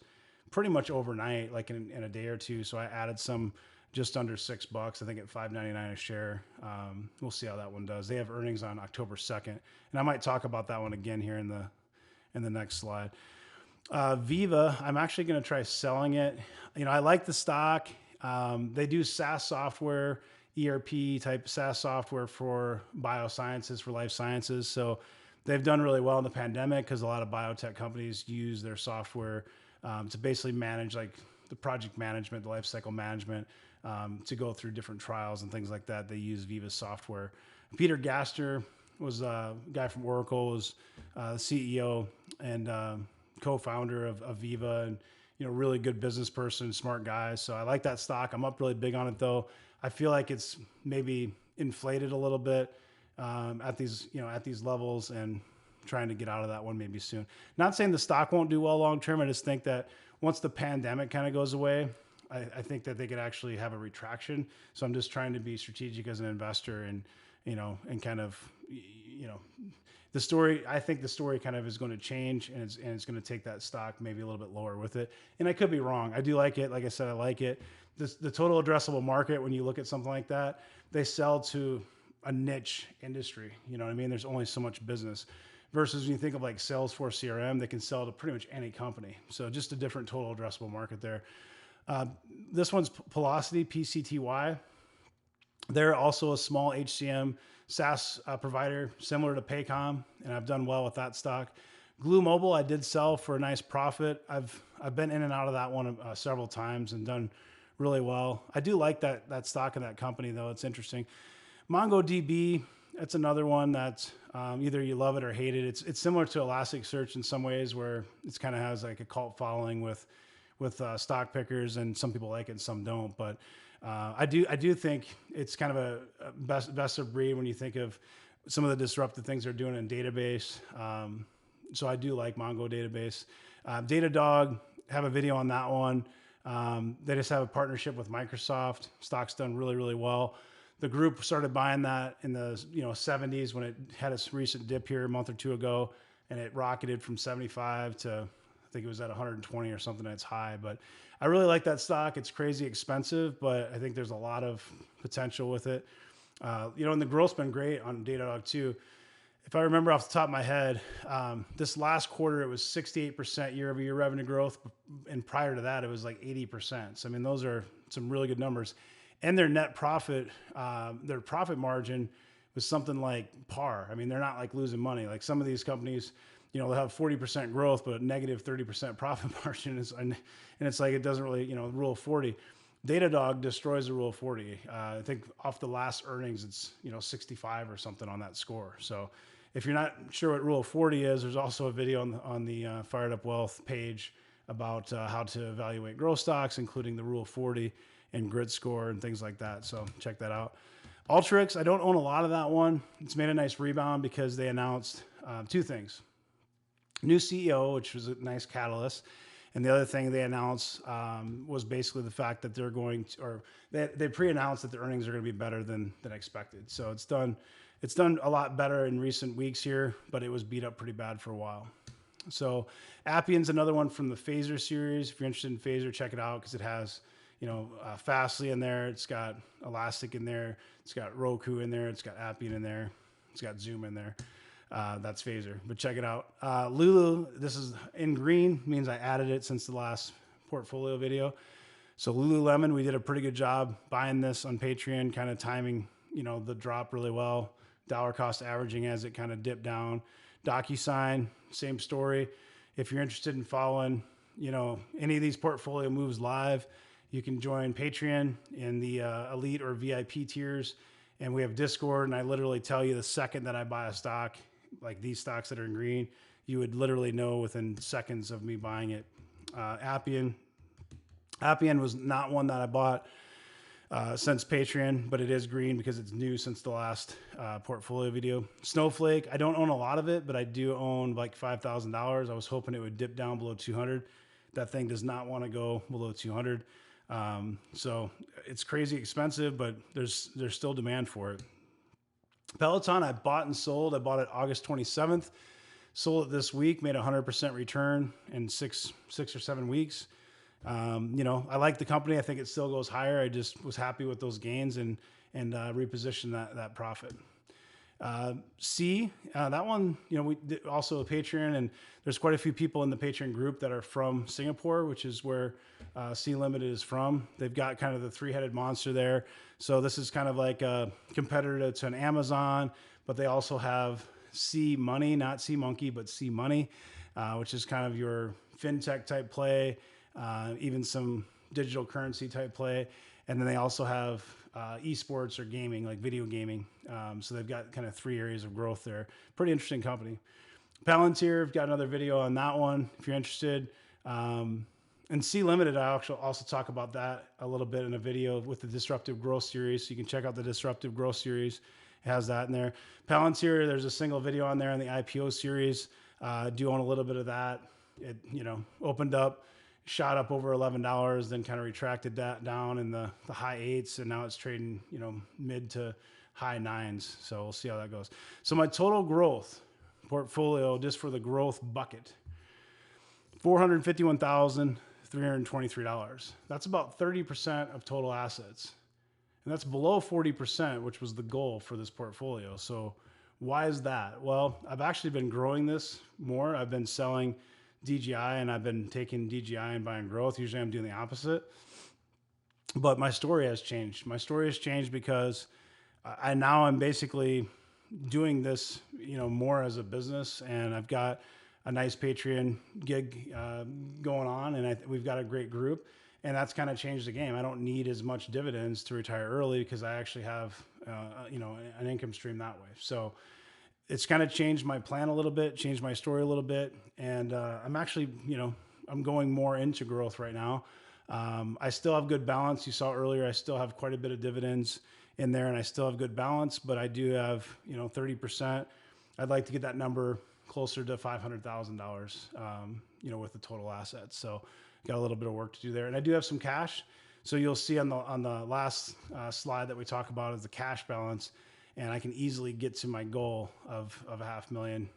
pretty much overnight, like in a day or two. So I added some just under $6, I think at $5.99 a share. We'll see how that one does. They have earnings on October 2nd, and I might talk about that one again here in the next slide. Viva, I'm actually going to try selling it. I like the stock. They do SaaS software, ERP type SaaS software for biosciences, for life sciences. So they've done really well in the pandemic because a lot of biotech companies use their software to basically manage like the project management, the life cycle management, to go through different trials and things like that. They use Viva software. Peter Gaster was a guy from Oracle, was CEO and co-founder of Viva, and really good business person, smart guy. So I like that stock. I'm up really big on it though. I feel like it's maybe inflated a little bit at these levels, and trying to get out of that one maybe soon. Not saying the stock won't do well long term. I just think that once the pandemic kind of goes away, I think that they could actually have a retraction. So I'm just trying to be strategic as an investor, and and kind of the story. I think the story kind of is going to change, and it's going to take that stock maybe a little bit lower with it. And I could be wrong. I do like it. Like I said, I like it. The total addressable market, when you look at something like that, they sell to a niche industry. You know what I mean? There's only so much business. Versus when you think of like Salesforce CRM, they can sell to pretty much any company. So just a different total addressable market there. This one's Velocity, PCTY. They're also a small HCM SaaS provider, similar to Paycom, and I've done well with that stock. Glue Mobile, I did sell for a nice profit. I've been in and out of that one several times and done really well. I do like that stock and that company though. It's interesting. MongoDB, that's another one that's either you love it or hate it. It's similar to Elasticsearch in some ways, where it's kind of has like a cult following with stock pickers, and some people like it and some don't. But I do think it's kind of a best of breed when you think of some of the disruptive things they're doing in database. So I do like Mongo database. Datadog, have a video on that one. They just have a partnership with Microsoft. Stock's done really, really well. The group started buying that in the 70s when it had its recent dip here a month or two ago, and it rocketed from 75 to, I think it was at 120 or something at its high. But I really like that stock. It's crazy expensive, but I think there's a lot of potential with it. And the growth's been great on Datadog too. If I remember off the top of my head, this last quarter, it was 68% year-over-year revenue growth. And prior to that, it was like 80%. So, I mean, those are some really good numbers. and their net profit, their profit margin was something like par. I mean, they're not like losing money. Like some of these companies, they'll have 40% growth, but negative 30% profit margin and it's like, it doesn't really, rule of 40. Datadog destroys the rule of 40. I think off the last earnings, it's 65 or something on that score. So if you're not sure what rule of 40 is, there's also a video on the Fired Up Wealth page about how to evaluate growth stocks, including the rule of 40 and grid score and things like that. So check that out. Ultrix, I don't own a lot of that one. It's made a nice rebound because they announced two things. New CEO, which was a nice catalyst. And the other thing they announced was basically the fact that they're going to, or they pre-announced that the earnings are going to be better than expected. So it's done a lot better in recent weeks here, but it was beat up pretty bad for a while. So Appian's another one from the Phaser series. If you're interested in Phaser, check it out because it has, Fastly in there. It's got Elastic in there. It's got Roku in there. It's got Appian in there. It's got Zoom in there. That's Phaser, but check it out. Lulu, this is in green, means I added it since the last portfolio video. So Lululemon, we did a pretty good job buying this on Patreon, kind of timing, the drop really well. Dollar cost averaging as it kind of dipped down. DocuSign, same story. If you're interested in following, any of these portfolio moves live, you can join Patreon in the elite or VIP tiers. And we have Discord, and I literally tell you the second that I buy a stock, like these stocks that are in green, you would literally know within seconds of me buying it. Appian was not one that I bought since Patreon, but it is green because it's new since the last portfolio video. Snowflake, I don't own a lot of it, but I do own like $5,000. I was hoping it would dip down below 200. That thing does not want to go below 200. So it's crazy expensive, but there's still demand for it. Peloton, I bought and sold. I bought it August 27th, sold it this week, made a 100% return in six or 7 weeks. I like the company. I think it still goes higher. I just was happy with those gains and repositioned that profit. That one, we did also a Patreon, and there's quite a few people in the Patreon group that are from Singapore, which is where C Limited is from. They've got kind of the three-headed monster there. So this is kind of like a competitor to an Amazon, but they also have C Money, not C Monkey, but C Money, which is kind of your fintech type play, even some digital currency type play. And then they also have esports or gaming, like video gaming. So they've got kind of 3 areas of growth there. Pretty interesting company. Palantir, I've got another video on that one if you're interested. And C Limited, I also talk about that a little bit in a video with the Disruptive Growth series. So you can check out the Disruptive Growth series. It has that in there. Palantir, there's a single video on there in the IPO series. Do own a little bit of that. It, opened up, shot up over $11, then kind of retracted that down in the high 8s, and now it's trading, mid to high 9s. So we'll see how that goes. So my total growth portfolio, just for the growth bucket, $451,323. That's about 30% of total assets. And that's below 40%, which was the goal for this portfolio. So why is that? Well, I've actually been growing this more. I've been selling DGI, and I've been taking DGI and buying growth. Usually I'm doing the opposite. But my story has changed. My story has changed because I'm basically doing this, more as a business, and I've got a nice Patreon gig going on, and we've got a great group, and that's kind of changed the game. I don't need as much dividends to retire early because I actually have, an income stream that way. So it's kind of changed my plan a little bit, changed my story a little bit. And I'm actually, I'm going more into growth right now. I still have good balance. You saw earlier, I still have quite a bit of dividends in there, and I still have good balance, but I do have, 30%. I'd like to get that number closer to $500,000, with the total assets. So got a little bit of work to do there. And I do have some cash. So you'll see on the last slide that we talk about is the cash balance. And I can easily get to my goal of $500,000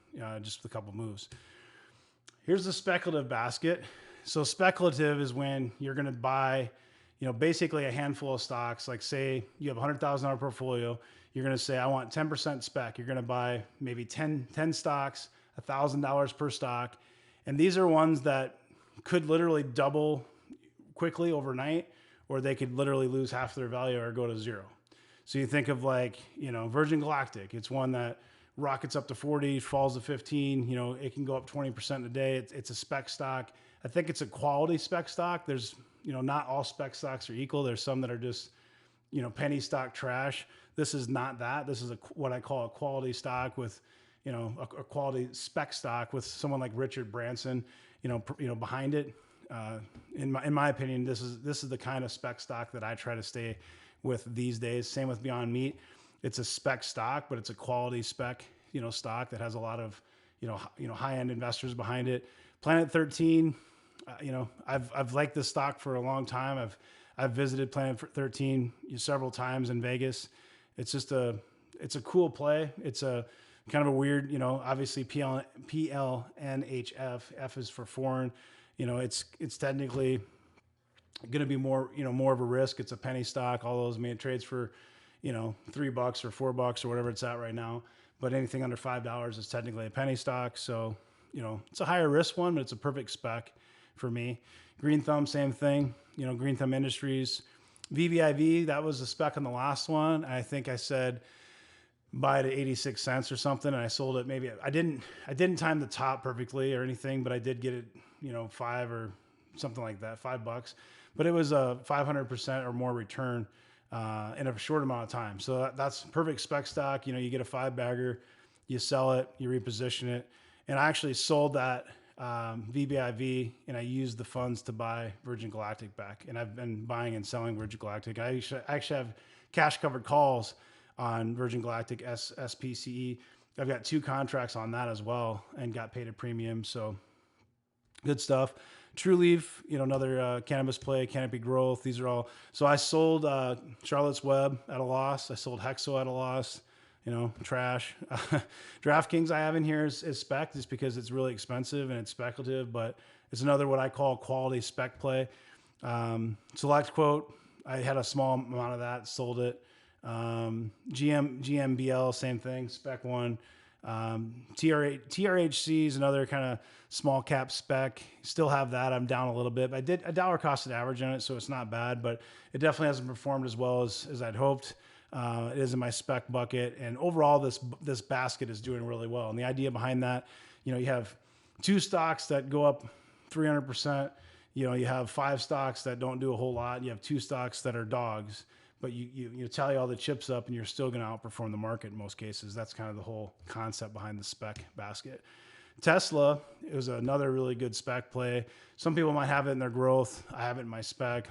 just with a couple moves. Here's the speculative basket. So speculative is when you're going to buy, basically a handful of stocks. Like say you have a $100,000 portfolio, you're going to say, I want 10% spec. You're going to buy maybe 10 stocks, $1,000 per stock. And these are ones that could literally double quickly overnight, or they could literally lose half their value or go to zero. So you think of like, Virgin Galactic. It's one that rockets up to 40, falls to 15. It can go up 20% in a day. It's a spec stock. I think it's a quality spec stock. There's, not all spec stocks are equal. There's some that are just, penny stock trash. This is not that. This is what I call a quality stock with, a quality spec stock with someone like Richard Branson, behind it. In my opinion, this is the kind of spec stock that I try to stay with these days. Same with Beyond Meat. It's a spec stock, but it's a quality spec, stock that has a lot of, high-end investors behind it. Planet 13, I've liked this stock for a long time. I've visited Planet 13 several times in Vegas. It's just it's a cool play. It's a kind of a weird, obviously PLNHF. F is for foreign. It's technically going to be more, more of a risk. It's a penny stock. All those, it trades for, $3 or $4 or whatever it's at right now. But anything under $5 is technically a penny stock. So, it's a higher risk one, but it's a perfect spec for me. Green Thumb, same thing. Green Thumb Industries. VVIV, that was a spec on the last one. I think I said buy it at 86 cents or something, and I sold it. Maybe I didn't time the top perfectly or anything, but I did get it, 5 or something like that, $5. But it was a 500% or more return in a short amount of time. So that's perfect spec stock. You get a 5-bagger, you sell it, you reposition it. And I actually sold that VBIV, and I used the funds to buy Virgin Galactic back. And I've been buying and selling Virgin Galactic. I actually have cash covered calls on Virgin Galactic SPCE. I've got 2 contracts on that as well and got paid a premium. So good stuff. True Leaf, another cannabis play, Canopy Growth. These are all. So I sold Charlotte's Web at a loss. I sold Hexo at a loss. Trash. DraftKings I have in here is spec just because it's really expensive and it's speculative, but it's another what I call quality spec play. Select Quote, I had a small amount of that, sold it. GMBL, same thing, spec one. TRHC is another kind of small cap spec. Still have that. I'm down a little bit. I did a dollar cost average on it, so it's not bad, but it definitely hasn't performed as well as I'd hoped. It is in my spec bucket, and overall this basket is doing really well. And the idea behind that, you have 2 stocks that go up 300%. You have 5 stocks that don't do a whole lot. You have 2 stocks that are dogs, but you tally all the chips up, and you're still going to outperform the market in most cases. That's kind of the whole concept behind the spec basket. Tesla, it was another really good spec play. Some people might have it in their growth. I have it in my spec.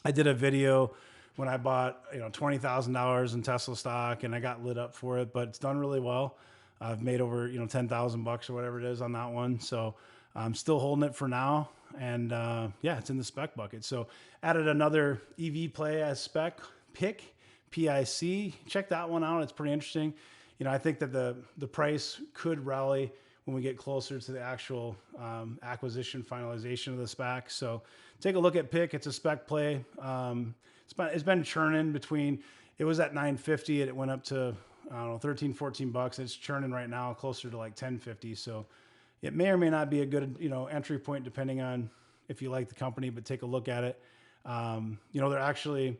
I did a video when I bought $20,000 in Tesla stock, and I got lit up for it, but it's done really well. I've made over $10,000 or whatever it is on that one, so I'm still holding it for now. And it's in the spec bucket. So added another EV play as spec, PIC. Check that one out. It's pretty interesting. I think that the price could rally when we get closer to the actual acquisition finalization of the spec. So take a look at PIC. It's a spec play. It's been churning between, it was at $9.50 and it went up to, I don't know, $13-14. It's churning right now closer to like $10.50. So it may or may not be a good, entry point depending on if you like the company, but take a look at it. They actually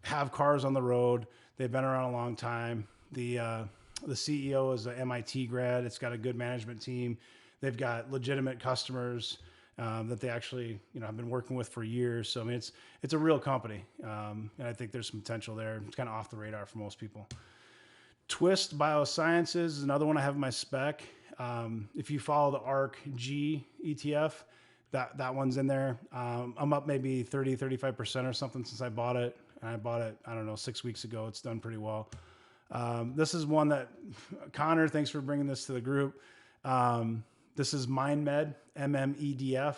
have cars on the road. They've been around a long time. The CEO is an MIT grad. It's got a good management team. They've got legitimate customers that they actually, have been working with for years. So, it's a real company. And I think there's some potential there. It's kind of off the radar for most people. Twist Biosciences is another one I have in my spec. If you follow the ARC-G ETF, that one's in there. I'm up maybe 30-35% or something since I bought it. And I bought it, I don't know, 6 weeks ago. It's done pretty well. This is one that, Connor, thanks for bringing this to the group. This is MindMed, MMEDF,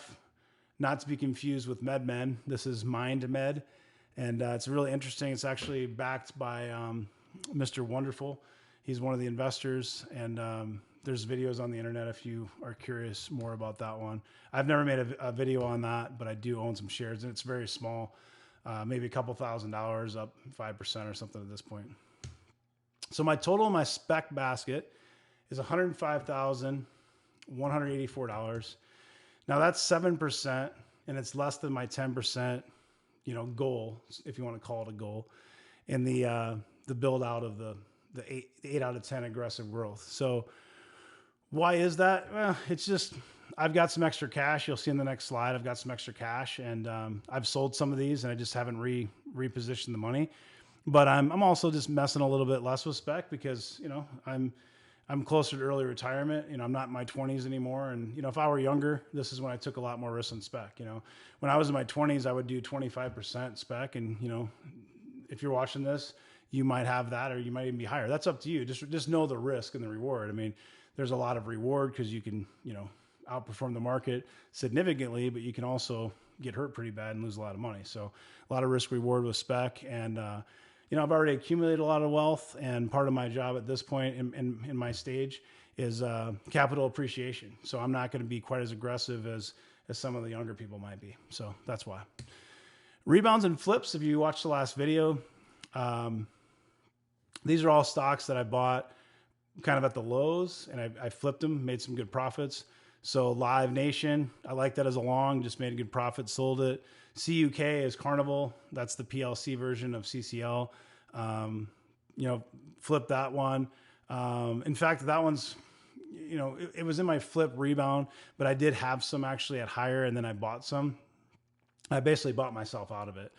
not to be confused with MedMen. This is MindMed, and it's really interesting. It's actually backed by Mr. Wonderful. He's one of the investors, and there's videos on the internet if you are curious more about that one. I've never made a video on that, but I do own some shares, and it's very small, maybe a couple $1,000, up 5% or something at this point. So my total in my spec basket is $105,184. Now that's 7%, and it's less than my 10%, goal, if you want to call it a goal, in the build out of the 8 out of 10 aggressive growth. So why is that? Well, it's just, I've got some extra cash. You'll see in the next slide, I've got some extra cash, and I've sold some of these, and I just haven't repositioned the money. But I'm also just messing a little bit less with spec because, I'm closer to early retirement. I'm not in my 20s anymore. And, if I were younger, this is when I took a lot more risks on spec. When I was in my 20s, I would do 25% spec. And, if you're watching this, you might have that, or you might even be higher. That's up to you. Just know the risk and the reward. I mean, there's a lot of reward because you can, outperform the market significantly, but you can also get hurt pretty bad and lose a lot of money. So a lot of risk reward with spec. And, I've already accumulated a lot of wealth, and part of my job at this point in my stage is capital appreciation. So I'm not going to be quite as aggressive as some of the younger people might be. So that's why. Rebounds and flips. If you watched the last video, these are all stocks that I bought kind of at the lows, and I flipped them, made some good profits. So Live Nation, I like that as a long, just made a good profit, sold it. CUK is Carnival. That's the PLC version of CCL. Flipped that one. In fact, that one's, it was in my flip rebound, but I did have some actually at higher, and then I bought some. I basically bought myself out of it.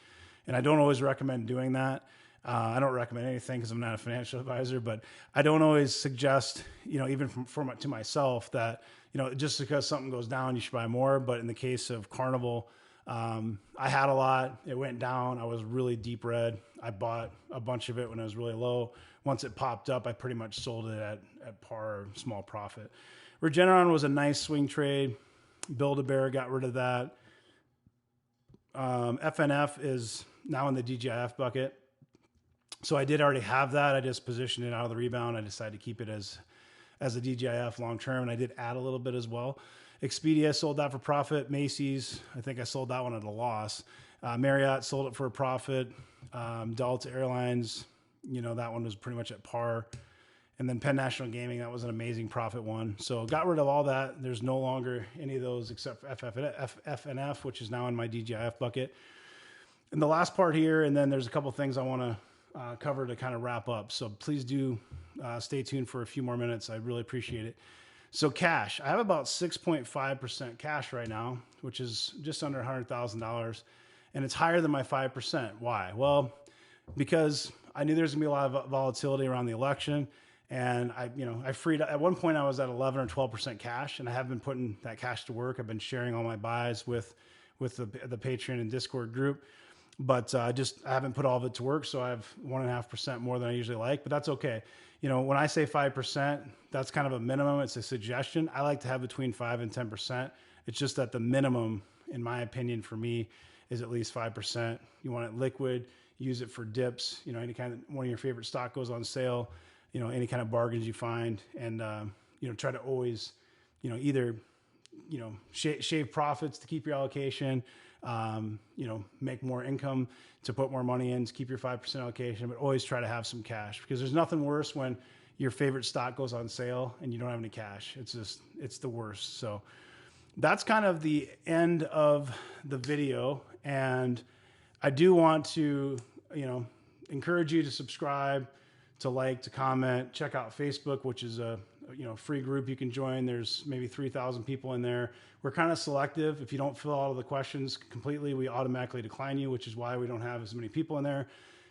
And I don't always recommend doing that. I don't recommend anything because I'm not a financial advisor, but I don't always suggest, even to myself that, just because something goes down, you should buy more. But in the case of Carnival, I had a lot, it went down. I was really deep red. I bought a bunch of it when it was really low. Once it popped up, I pretty much sold it at par or small profit. Regeneron was a nice swing trade. Build-A-Bear, got rid of that. FNF is now in the DGIF bucket. So I did already have that. I just positioned it out of the rebound. I decided to keep it as a DGIF long-term, and I did add a little bit as well. Expedia, sold that for profit. Macy's, I think I sold that one at a loss. Marriott, sold it for a profit. Delta Airlines, that one was pretty much at par. And then Penn National Gaming, that was an amazing profit one. So got rid of all that. There's no longer any of those except for FNF, which is now in my DGIF bucket. And the last part here, and then there's a couple things I want to cover to kind of wrap up. So please do stay tuned for a few more minutes. I really appreciate it. So cash, I have about 6.5% cash right now, which is just under $100,000, and it's higher than my 5%. Why? Well, because I knew there's gonna be a lot of volatility around the election, and I freed, at one point I was at 11 or 12% cash, and I have been putting that cash to work. I've been sharing all my buys with the Patreon and Discord group. But I haven't put all of it to work, so I have 1.5% more than I usually like, but that's okay. When I say 5%, that's kind of a minimum. It's a suggestion. I like to have between 5 and 10%. It's just that the minimum, in my opinion, for me, is at least 5%. You want it liquid, use it for dips. Any kind of, one of your favorite stock goes on sale, any kind of bargains you find, and try to always, either shave profits to keep your allocation. Make more income to put more money in to keep your 5% allocation, but always try to have some cash, because there's nothing worse when your favorite stock goes on sale and you don't have any cash. It's the worst. So that's kind of the end of the video. And I do want to, encourage you to subscribe, to like, to comment, check out Facebook, which is a free group you can join. There's maybe 3,000 people in there. We're kind of selective. If you don't fill all of the questions completely, we automatically decline you, which is why we don't have as many people in there,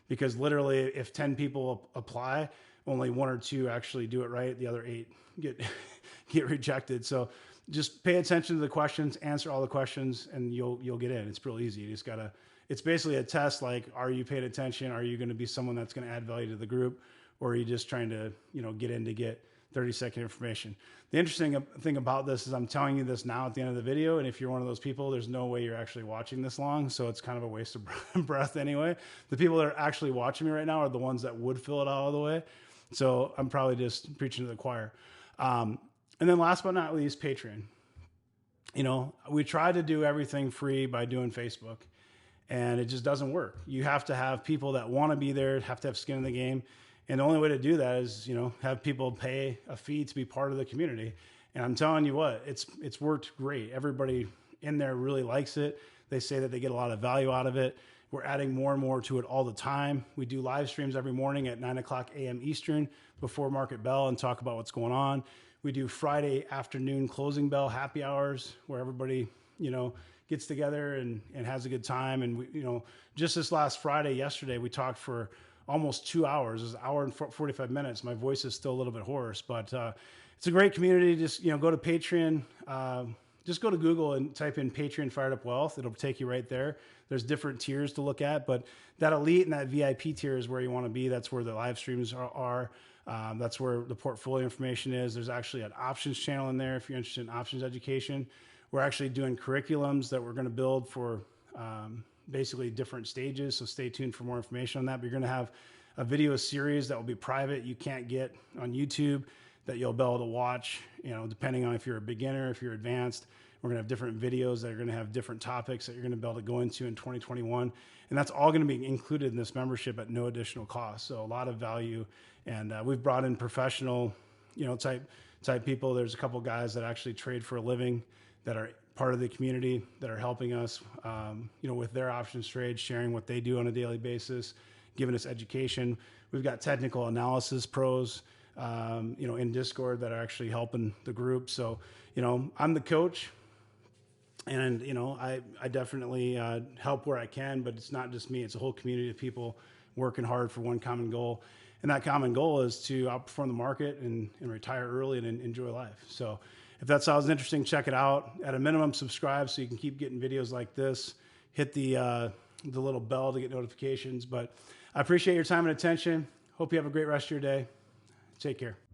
because literally if 10 people apply, only 1 or 2 actually do it right. The other 8 get rejected. So just pay attention to the questions, answer all the questions, and you'll get in. It's real easy. You just gotta, it's basically a test. Like, are you paying attention? Are you going to be someone that's going to add value to the group? Or are you just trying to, get in to get 30-second information? The interesting thing about this is I'm telling you this now at the end of the video, and if you're one of those people, there's no way you're actually watching this long, so it's kind of a waste of breath anyway. The people that are actually watching me right now are the ones that would fill it all the way, so I'm probably just preaching to the choir. And then last but not least, Patreon. We try to do everything free by doing Facebook, and it just doesn't work. You have to have people that want to be there, have to have skin in the game. And the only way to do that is, have people pay a fee to be part of the community. And I'm telling you what, it's worked great. Everybody in there really likes it. They say that they get a lot of value out of it. We're adding more and more to it all the time. We do live streams every morning at 9 o'clock a.m. Eastern before market bell and talk about what's going on. We do Friday afternoon closing bell happy hours where everybody, gets together and has a good time. And we, just this last Friday, yesterday, we talked for almost 2 hours. It was an hour and 45 minutes. My voice is still a little bit hoarse, but it's a great community. Just, go to Patreon. Just go to Google and type in Patreon Fired Up Wealth. It'll take you right there. There's different tiers to look at, but that elite and that VIP tier is where you want to be. That's where the live streams are. That's where the portfolio information is. There's actually an options channel in there if you're interested in options education. We're actually doing curriculums that we're going to build for basically different stages. So stay tuned for more information on that. But you're going to have a video series that will be private. You can't get on YouTube that you'll be able to watch, depending on if you're a beginner, if you're advanced. We're going to have different videos that are going to have different topics that you're going to be able to go into in 2021. And that's all going to be included in this membership at no additional cost. So a lot of value. And we've brought in professional, type people. There's a couple guys that actually trade for a living that are part of the community that are helping us, with their options trades, sharing what they do on a daily basis, giving us education. We've got technical analysis pros, in Discord that are actually helping the group. So, I'm the coach and, I definitely help where I can, but it's not just me. It's a whole community of people working hard for one common goal. And that common goal is to outperform the market and retire early and enjoy life. So if that sounds interesting, check it out. At a minimum, subscribe so you can keep getting videos like this. Hit the little bell to get notifications. But I appreciate your time and attention. Hope you have a great rest of your day. Take care.